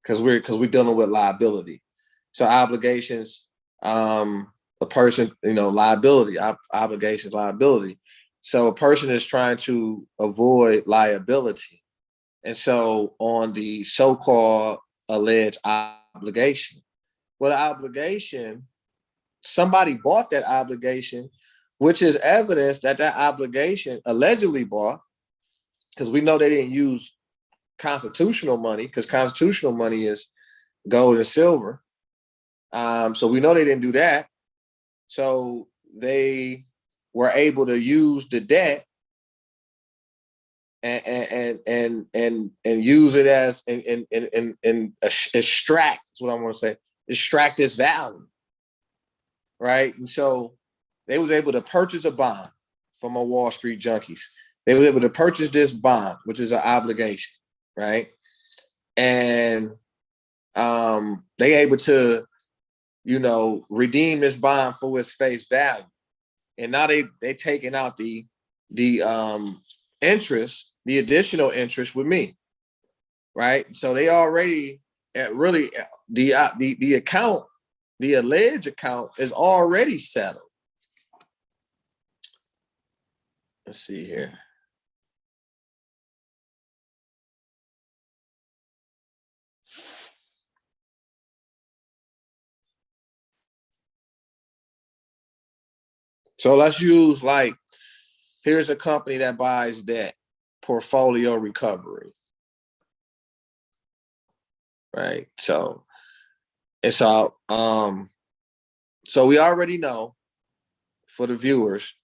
because we're dealing with liability. So obligations, a person, you know, liability, obligations, liability. So a person is trying to avoid liability. And so on the so-called alleged obligation, well, the obligation, somebody bought that obligation, which is evidence that obligation allegedly bought, because we know they didn't use constitutional money, because constitutional money is gold and silver. So we know they didn't do that. So they were able to use the debt and use it as and extract. That's what I want to say. Extract this value, right? And so they was able to purchase a bond from a Wall Street junkies. They were able to purchase this bond, which is an obligation, right? And they able to, you know, redeem this bond for its face value. And now they taking out the interest, the additional interest with me, right? So they already really the account, the alleged account is already settled. Let's see here. So let's use, like, here's a company that buys debt, Portfolio Recovery. Right. So it's all so we already know, for the viewers,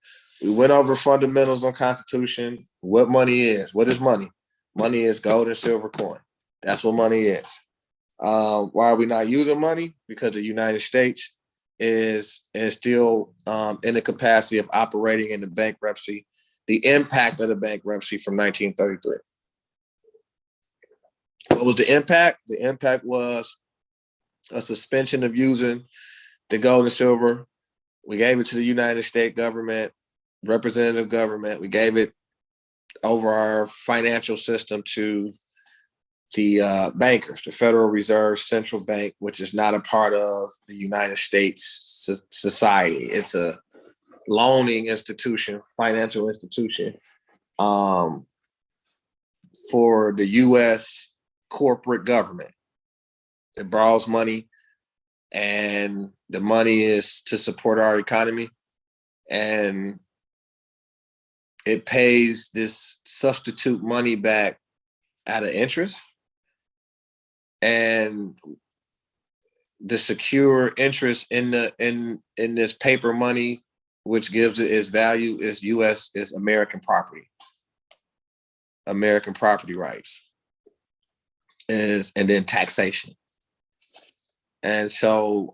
we went over fundamentals on Constitution, what money is. What is money? Money is gold and silver coin. That's what money is. Why are we not using money? Because the United States is still in the capacity of operating in the bankruptcy, the impact of the bankruptcy from 1933. What was the impact? The impact was a suspension of using the gold and silver. We gave it to the United States government, representative government. We gave it over our financial system to the bankers, the Federal Reserve Central Bank, which is not a part of the United States society. It's a loaning institution, financial institution for the U.S. corporate government. It borrows money, and the money is to support our economy, and it pays this substitute money back at an interest. And the secure interest in this paper money, which gives it its value, is American property. American property rights and then taxation. And so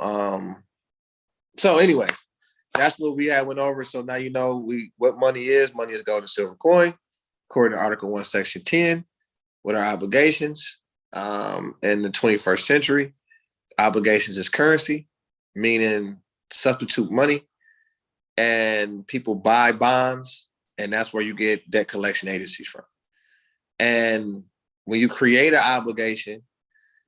anyway, that's what we had went over. So now you know what money is. Money is gold and silver coin, according to Article 1, Section 10, what our obligations in the 21st century. Obligations is currency, meaning substitute money, and people buy bonds, and that's where you get debt collection agencies from. And when you create an obligation,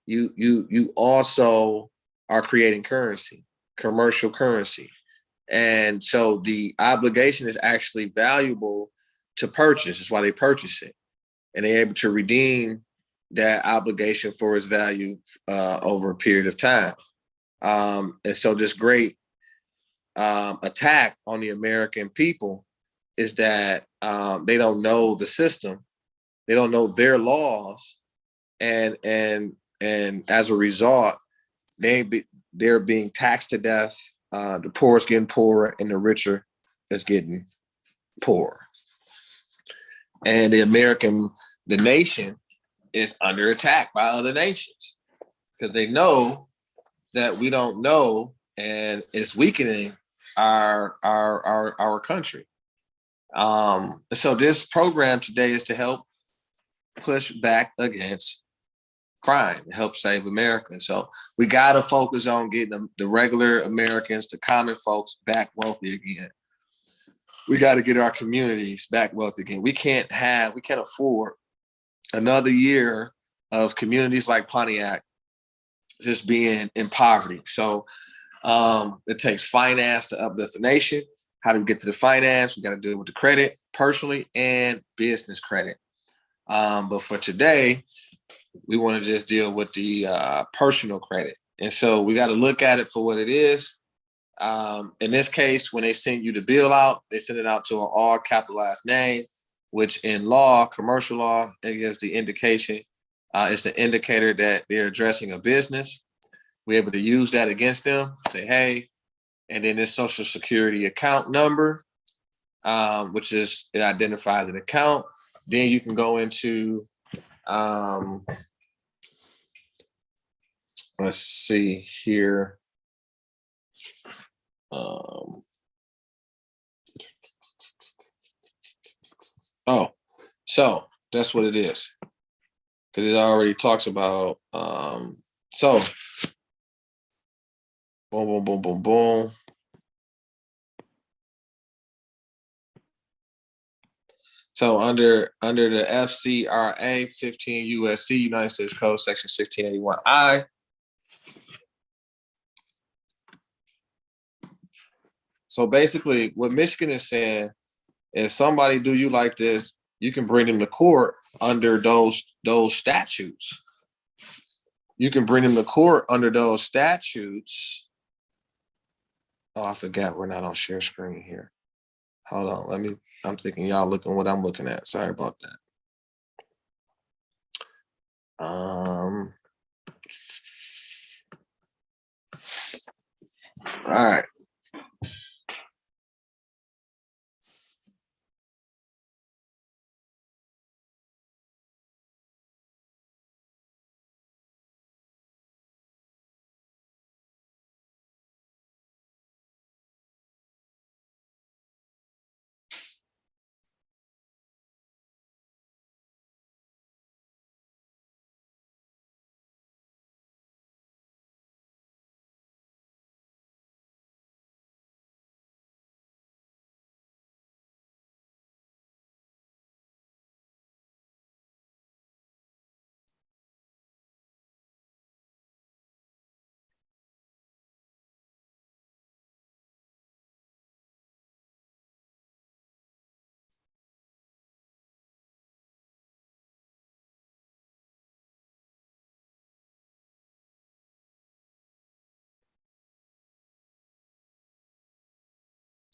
you also are creating currency, commercial currency. And so the obligation is actually valuable to purchase. That's why they purchase it. And they're able to redeem that obligation for its value over a period of time. And so this great attack on the American people is that they don't know the system. They don't know their laws. And as a result, they're being taxed to death. The poor is getting poorer, and the richer is getting poorer. And the nation is under attack by other nations because they know that we don't know, and it's weakening our country. So this program today is to help push back against crime, help save America. So we got to focus on getting the regular Americans, the common folks, back wealthy again. We got to get our communities back wealthy again. We can't afford another year of communities like Pontiac just being in poverty. So it takes finance to uplift the nation. How do we get to the finance? We got to deal with the credit, personally and business credit. But for today, we want to just deal with the personal credit. And so we got to look at it for what it is. In this case, when they send you the bill out, they send it out to an all capitalized name, which in law, commercial law, it gives the indication. It's an indicator that they're addressing a business. We're able to use that against them, say, hey, and then this social security account number, which is, it identifies an account. Then you can go into, let's see here. So that's what it is. Because it already talks about, so boom, boom, boom, boom, boom. So under the FCRA 15 USC, United States Code, Section 1681I, so basically what Michigan is saying is somebody do you like this, you can bring them to court under those statutes. You can bring them to court under those statutes. Oh, I forgot we're not on share screen here. Hold on, I'm thinking y'all looking what I'm looking at. Sorry about that. All right.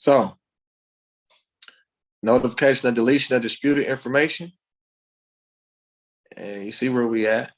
So, notification of deletion of disputed information. And you see where we at.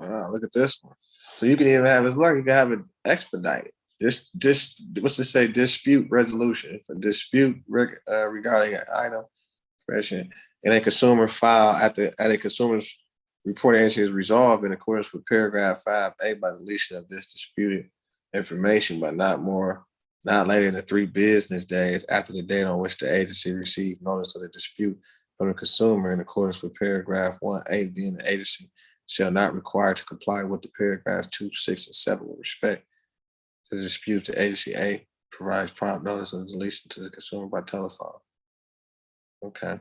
Wow, look at this one. So you can even have it's like you can have it expedited. This what's to say dispute resolution. If a dispute regarding an item expression in a consumer file at a consumer's report agency is resolved in accordance with paragraph 5A by deletion of this disputed information, but not later than 3 business days after the date on which the agency received notice of the dispute from the consumer in accordance with paragraph 1A, being the agency shall not require to comply with the paragraphs 2, 6, and 7 with respect to the dispute. The agency A provides prompt notice of deletion to the consumer by telephone. Okay.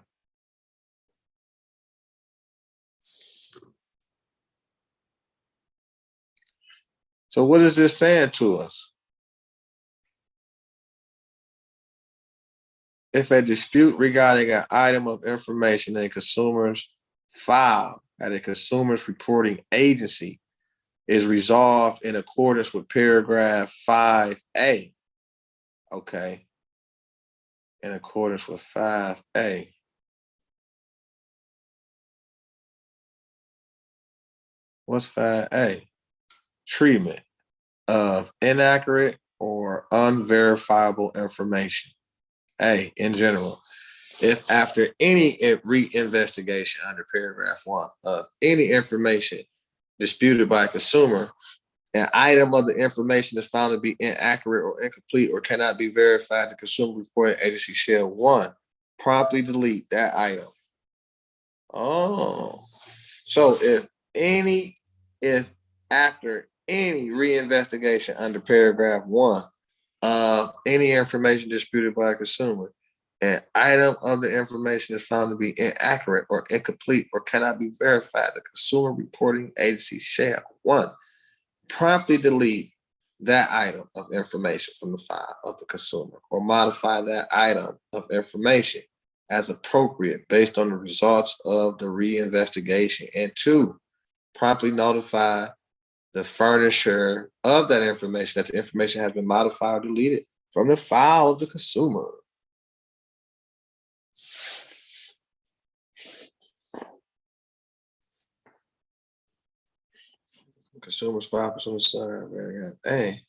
So what is this saying to us? If a dispute regarding an item of information in a consumer's file at a consumer's reporting agency is resolved in accordance with paragraph 5A. Okay. In accordance with 5A. What's 5A? Treatment of inaccurate or unverifiable information. A, in general, if after any reinvestigation under paragraph 1 of any information disputed by a consumer, an item of the information is found to be inaccurate or incomplete or cannot be verified, the consumer reporting agency shall 1, promptly delete that item. Oh, so if after any reinvestigation under paragraph 1 of any information disputed by a consumer, an item of the information is found to be inaccurate or incomplete or cannot be verified, the consumer reporting agency shall 1, promptly delete that item of information from the file of the consumer or modify that item of information as appropriate based on the results of the reinvestigation, and 2, promptly notify the furnisher of that information that the information has been modified or deleted from the file of the consumer. Consumer's file, consumer's very A.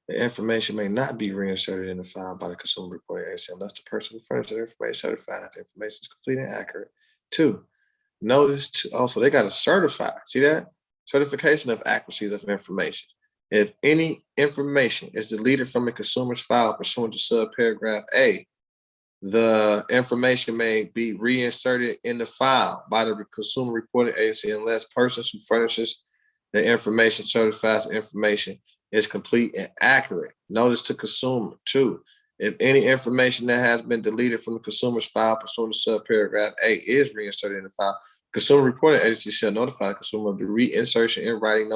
The information may not be reinserted in the file by the consumer reporting agency unless the person who furnished the information certifies the information is complete and accurate. 2, notice to also they got to certify. See that? Certification of accuracy of information. If any information is deleted from a consumer's file pursuant to subparagraph A, the information may be reinserted in the file by the consumer reporting agency unless persons who furnishes the information certifies the information is complete and accurate. Notice to consumer. 2, if any information that has been deleted from the consumer's file pursuant to subparagraph A is reinserted in the file, consumer reporting agency shall notify the consumer of the reinsertion in writing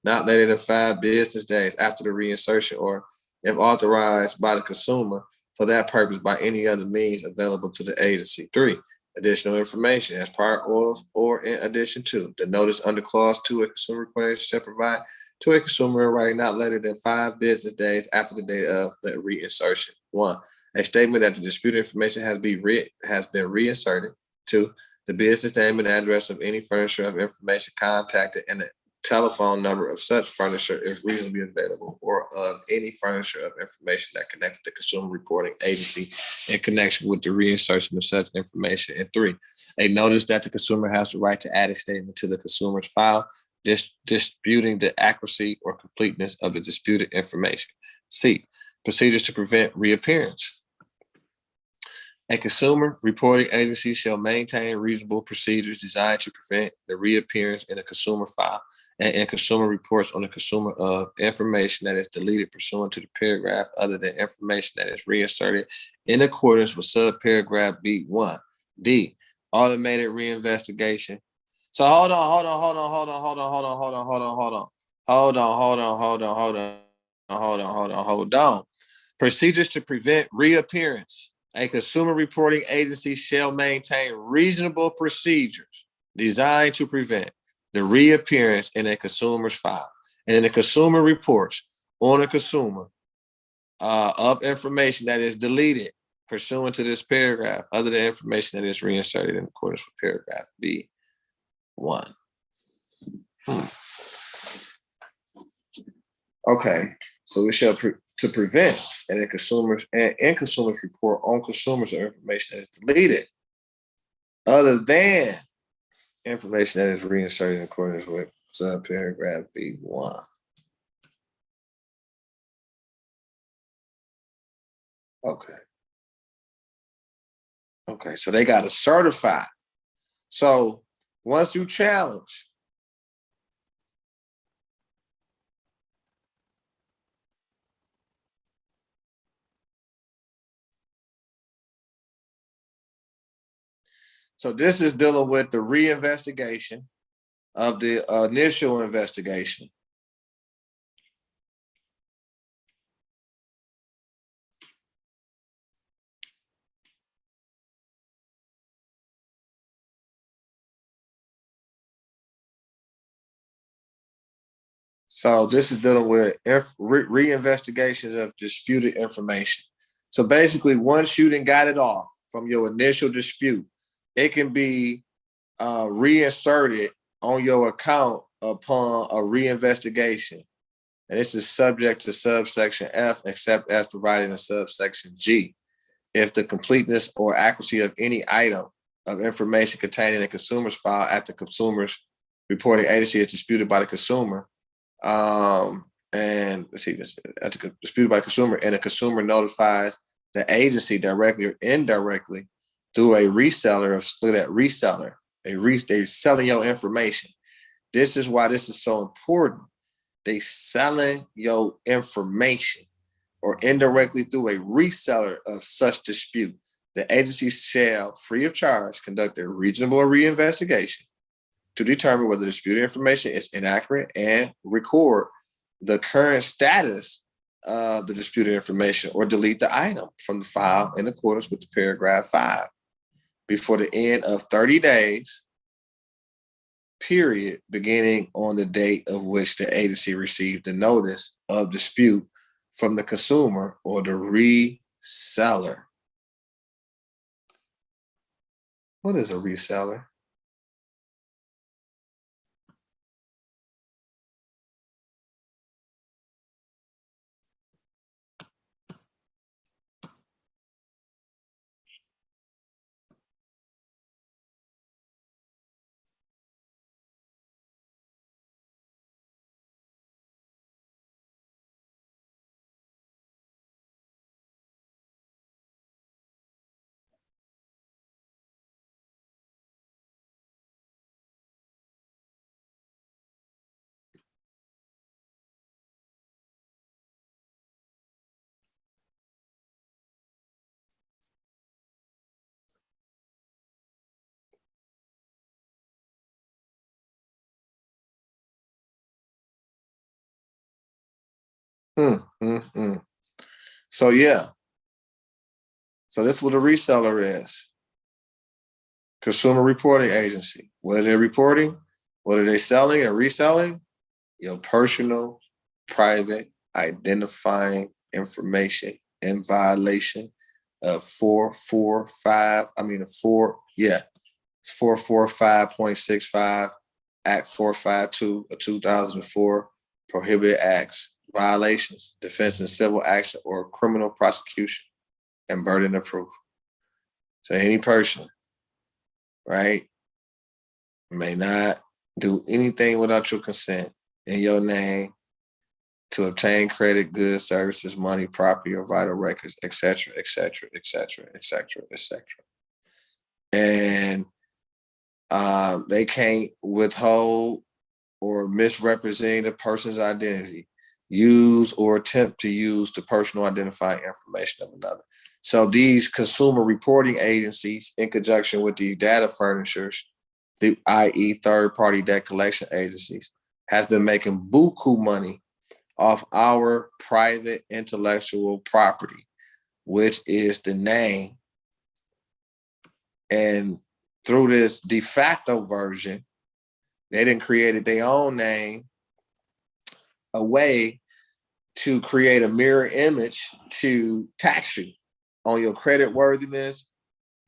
not later than 5 business days after the reinsertion, or if authorized by the consumer for that purpose by any other means available to the agency. 3, additional information as part of or in addition to the notice under clause 2, a consumer reporting agency shall provide to a consumer in writing not later than 5 business days after the date of the reinsertion. 1, a statement that the disputed information has been reinserted. 2, the business name and address of any furnisher of information contacted and the telephone number of such furnisher if reasonably available, or of any furnisher of information that connected the consumer reporting agency in connection with the reinsertion of such information. And 3, a notice that the consumer has the right to add a statement to the consumer's file disputing the accuracy or completeness of the disputed information. C, procedures to prevent reappearance. A consumer reporting agency shall maintain reasonable procedures designed to prevent the reappearance in a consumer file and in consumer reports on the consumer of information that is deleted pursuant to the paragraph other than information that is reinserted in accordance with subparagraph B1. D, automated reinvestigation. So hold on. Procedures to prevent reappearance. A consumer reporting agency shall maintain reasonable procedures designed to prevent the reappearance in a consumer's file and the consumer reports on a consumer of information that is deleted pursuant to this paragraph, other than information that is reinserted in accordance with paragraph B1. Okay, so we shall to prevent and in consumers report on consumers of information that is deleted, other than information that is reinserted in accordance with subparagraph B1. Okay, so they got to certify. So once you challenge, so this is dealing with the reinvestigation of the initial investigation. So this is dealing with reinvestigations of disputed information. So basically, once you got it off from your initial dispute, it can be reinserted on your account upon a reinvestigation. And this is subject to subsection F, except as provided in subsection G. If the completeness or accuracy of any item of information contained in a consumer's file at the consumer's reporting agency is disputed by the consumer, and let's see, disputed by the consumer, and the consumer notifies the agency directly or indirectly through a reseller, look at that reseller, they're selling your information. This is why this is so important. They selling your information or indirectly through a reseller of such dispute. The agency shall, free of charge, conduct a reasonable reinvestigation to determine whether the disputed information is inaccurate and record the current status of the disputed information or delete the item from the file in accordance with the paragraph 5 before the end of 30 days, period, beginning on the date of which the agency received the notice of dispute from the consumer or the reseller. What is a reseller? So yeah. So this is what a reseller is. Consumer reporting agency. What are they reporting? What are they selling and reselling? Your personal, private, identifying information in violation of 445.65 Act 452 of 2004 prohibited acts, violations, defense in civil action or criminal prosecution, and burden of proof. So any person, right, may not do anything without your consent in your name to obtain credit, goods, services, money, property, or vital records, etc., etc., etc., etc., etc. And they can't withhold or misrepresent a person's identity, use or attempt to use the personal identifying information of another. So these consumer reporting agencies, in conjunction with the data furnishers, i.e. third-party debt collection agencies, has been making buku money off our private intellectual property, which is the name. And through this de facto version, they didn't create their own name, a way to create a mirror image to tax you on your credit worthiness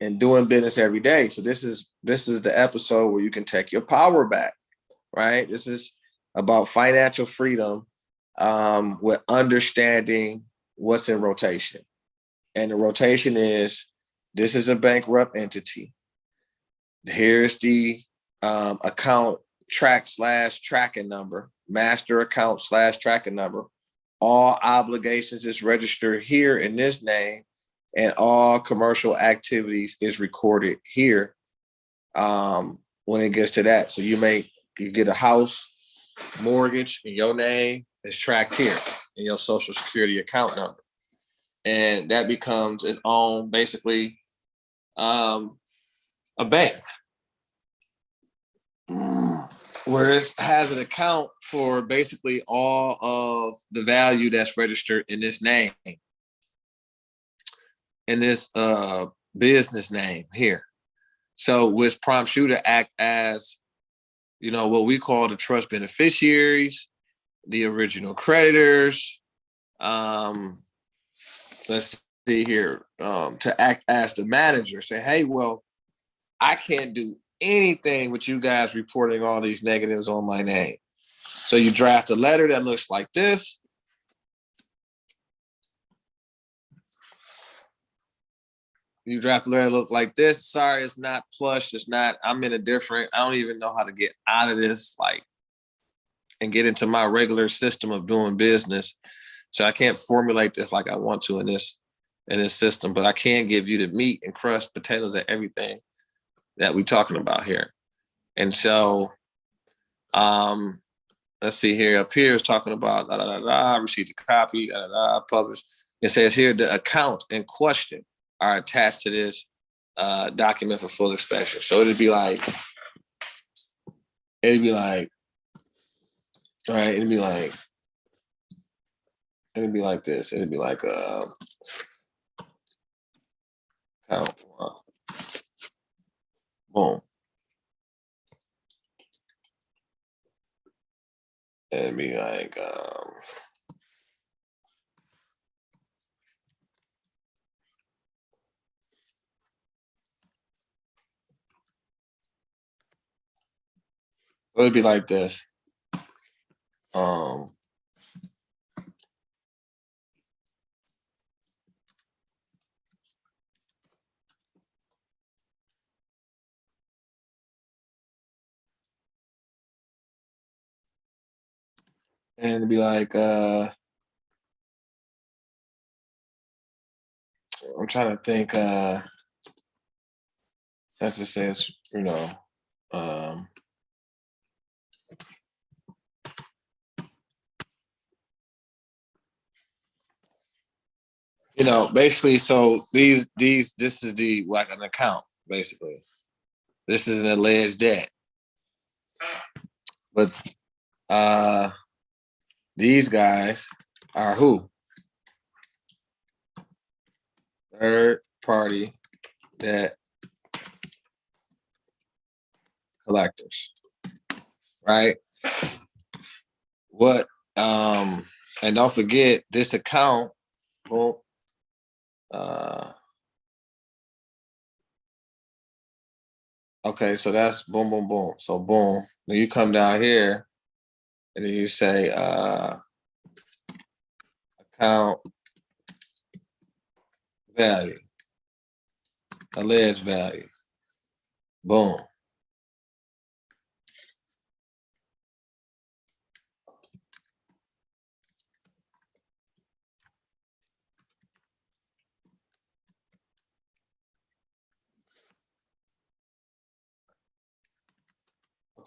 and doing business every day. So this is the episode where you can take your power back, right? This is about financial freedom, with understanding what's in rotation. And the rotation is, this is a bankrupt entity. Here's the account tracking number, master account tracking number. All obligations is registered here in this name, and all commercial activities is recorded here when it gets to that. So you get a house mortgage in your name, is tracked here in your social security account number. And that becomes its own, basically, a bank, where it has an account for basically all of the value that's registered in this name, in this business name here. So which prompts you to act as, what we call the trust beneficiaries, the original creditors. Let's see here, to act as the manager. Say, hey, well, I can't do anything with you guys reporting all these negatives on my name. So you draft a letter that looks like this. You draft a letter that looks like this. Sorry, it's not plush. It's not, I'm in a different, I don't even know how to get out of this, and get into my regular system of doing business. So I can't formulate this like I want to in this system, but I can give you the meat and crust, potatoes, and everything that we're talking about here. And so, let's see here. Up here is talking about received a copy, published. It says here the account in question are attached to this document for full inspection. So it'd be like, right? It'd be like this. It'd be like account. Boom. It'd be like it'd be like this. And it'd be like, I'm trying to think, as it says, basically, so this is the, like, an account, basically. This is an alleged debt. But these guys are who? Third party debt collectors, right? What, and don't forget this account, well, okay, so that's boom, boom, boom. So boom, then you come down here and then you say account value, alleged value, boom.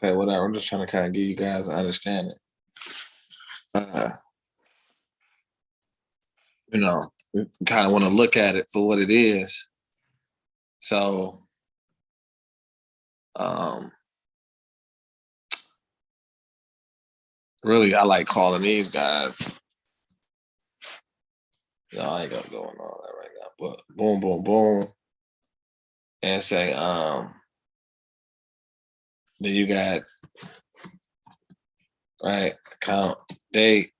Okay, whatever. I'm just trying to kind of give you guys an understanding. You know, we kind of want to look at it for what it is. So, really, I like calling these guys. No, I ain't gonna go on all that right now. But boom, boom, boom, and say, then you got right account date.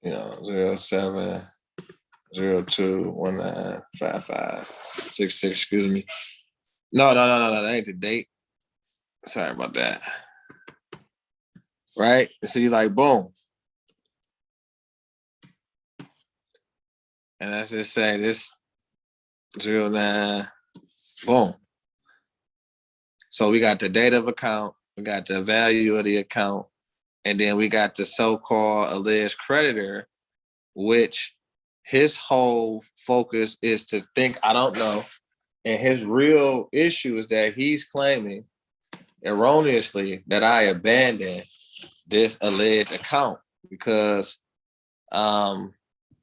You know, 07 02 19 55 66. Excuse me. No. That ain't the date. Sorry about that. Right. So you like boom, and let's just say this 09. Boom. So we got the date of account, we got the value of the account, and then we got the so-called alleged creditor, which his whole focus is to think, I don't know. And his real issue is that he's claiming erroneously that I abandoned this alleged account because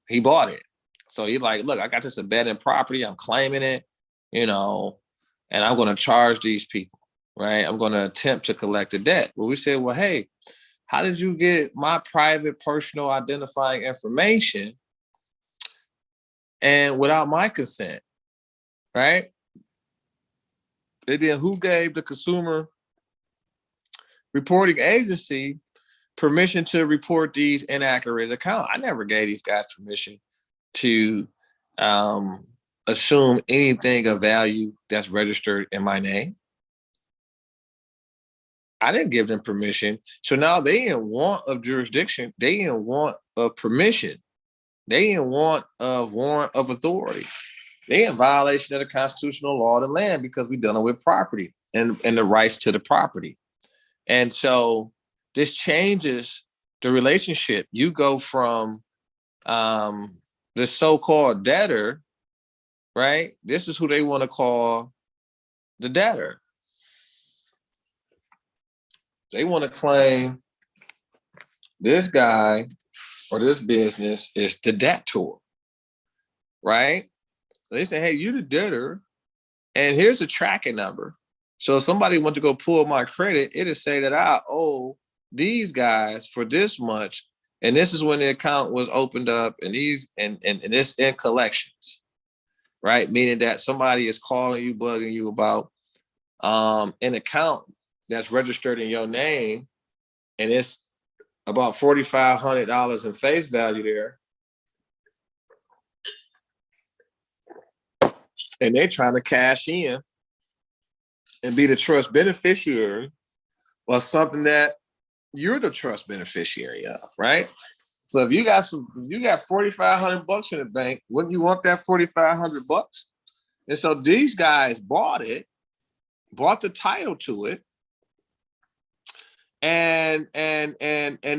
he bought it. So he's like, look, I got this abandoned property. I'm claiming it, and I'm going to charge these people, right? I'm going to attempt to collect the debt. But we said, well, hey, how did you get my private, personal identifying information and without my consent, right? And then who gave the consumer reporting agency permission to report these inaccurate accounts? I never gave these guys permission to assume anything of value that's registered in my name. I didn't give them permission. So now they in want of jurisdiction. They in want of permission. They in want of warrant of authority. They in violation of the constitutional law of the land because we're dealing with property and the rights to the property. And so this changes the relationship. You go from the so-called debtor, right? This is who they want to call the debtor. They want to claim this guy or this business is the debtor, right? They say, hey, you're the debtor, and here's a tracking number. So if somebody wants to go pull my credit, it'll say that I owe these guys for this much, and this is when the account was opened up, and these and this in collections, right? Meaning that somebody is calling you, bugging you about an account that's registered in your name, and it's about $4,500 in face value there. And they're trying to cash in and be the trust beneficiary of something that you're the trust beneficiary of, right? So if you got $4,500 in the bank, wouldn't you want that $4,500? And so these guys bought the title to it, and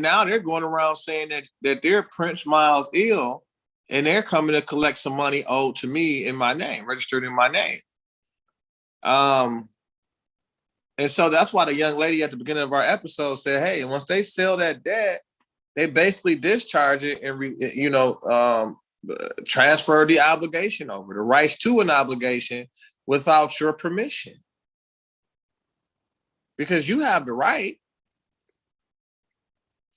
now they're going around saying that they're Prince Miles ill, and they're coming to collect some money owed to me in my name, registered in my name. And so that's why the young lady at the beginning of our episode said, hey, once they sell that debt, they basically discharge it and, transfer the obligation over, the rights to an obligation without your permission. Because you have the right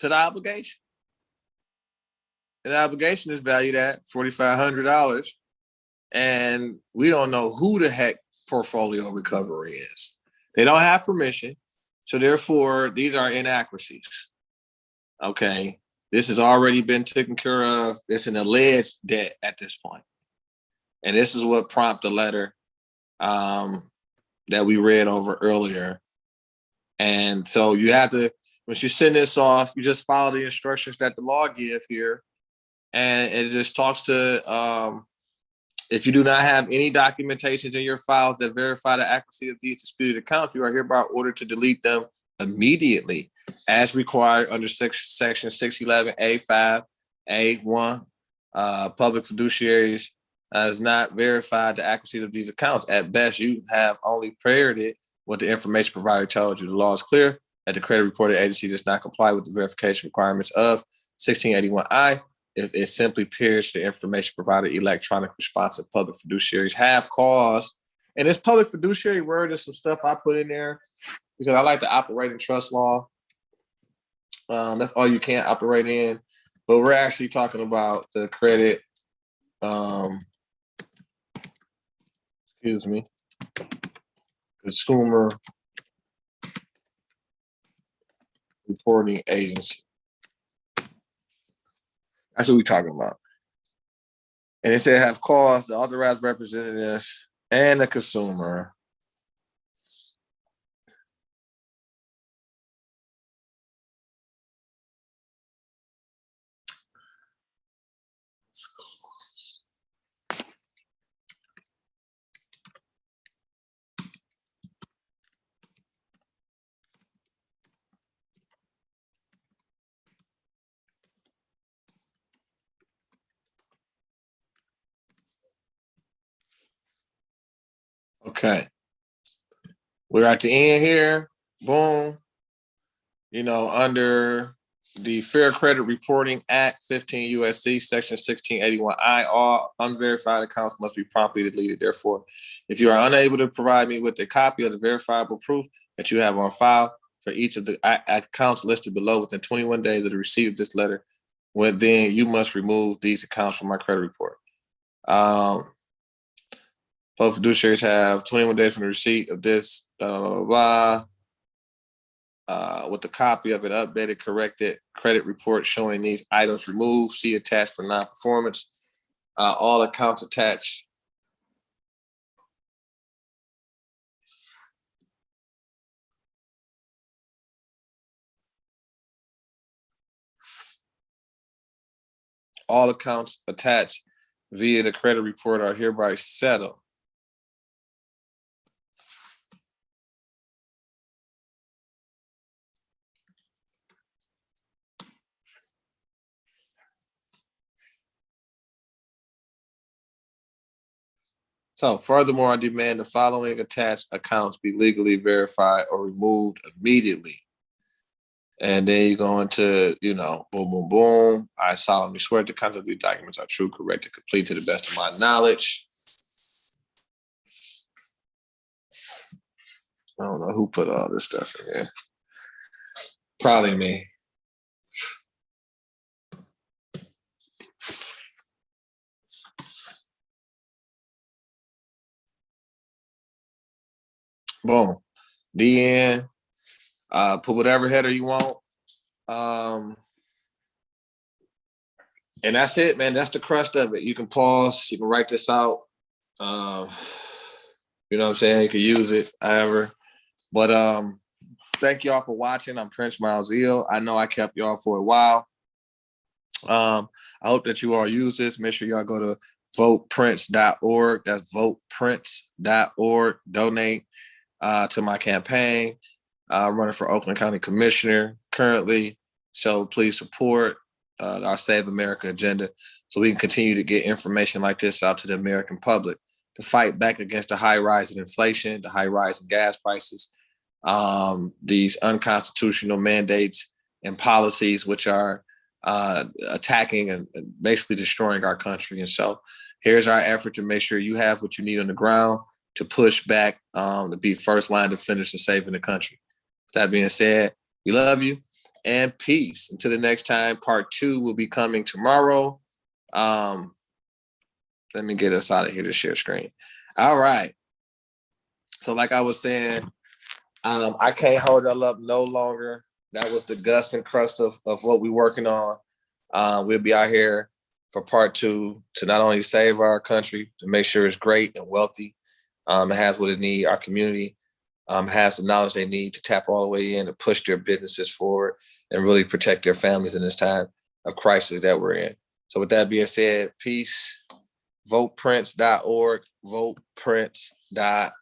to the obligation. And the obligation is valued at $4,500. And we don't know who the heck Portfolio Recovery is. They don't have permission. So therefore, these are inaccuracies. Okay. This has already been taken care of. It's an alleged debt at this point. And this is what prompted the letter that we read over earlier. And so you have to, once you send this off, you just follow the instructions that the law give here. And it just talks to, if you do not have any documentations in your files that verify the accuracy of these disputed accounts, you are hereby ordered to delete them immediately as required under section 611A5, A1, public fiduciaries has not verified the accuracy of these accounts. At best, you have only paired it with the information provider told you. The law is clear that the credit reporting agency does not comply with the verification requirements of 1681I if it simply pairs the information provider electronic response. And public fiduciaries have cause. And this public fiduciary word is some stuff I put in there because I like to operate in trust law. That's all you can't operate in. But we're actually talking about the credit, consumer reporting agency. That's what we're talking about. And it said have caused the authorized representative and the consumer okay. We're at the end here. Boom. Under the Fair Credit Reporting Act, 15 USC, Section 1681I, all unverified accounts must be promptly deleted. Therefore, if you are unable to provide me with a copy of the verifiable proof that you have on file for each of the accounts listed below within 21 days of the receipt of this letter, then you must remove these accounts from my credit report. Both fiduciaries have 21 days from the receipt of this, with a copy of an updated, corrected credit report showing these items removed. See attached for non-performance. All accounts attached. All accounts attached via the credit report are hereby settled. So furthermore, I demand the following attached accounts be legally verified or removed immediately. And then you go into, boom, boom, boom. I solemnly swear the contents of these documents are true, correct, and complete to the best of my knowledge. I don't know who put all this stuff in here. Probably me. Boom. DN. Put whatever header you want. And that's it, man. That's the crust of it. You can pause. You can write this out. You know what I'm saying? You can use it, however. But thank y'all for watching. I'm Trench Miles Eel. I know I kept y'all for a while. I hope that you all use this. Make sure y'all go to voteprince.org. That's voteprince.org. Donate to my campaign. I'm running for Oakland County Commissioner currently. So please support our Save America agenda so we can continue to get information like this out to the American public to fight back against the high rise in inflation, the high rise in gas prices, these unconstitutional mandates and policies which are attacking and basically destroying our country. And so here's our effort to make sure you have what you need on the ground to push back, to be first line defenders to saving the country. With that being said, we love you and peace. Until the next time, part 2 will be coming tomorrow. Let me get us out of here to share screen. All right. So like I was saying, I can't hold that up no longer. That was the gust and crust of what we're working on. We'll be out here for part 2 to not only save our country, to make sure it's great and wealthy. It has what it needs. Our community has the knowledge they need to tap all the way in and push their businesses forward and really protect their families in this time of crisis that we're in. So with that being said, peace. VotePrince.org, VotePrince.org.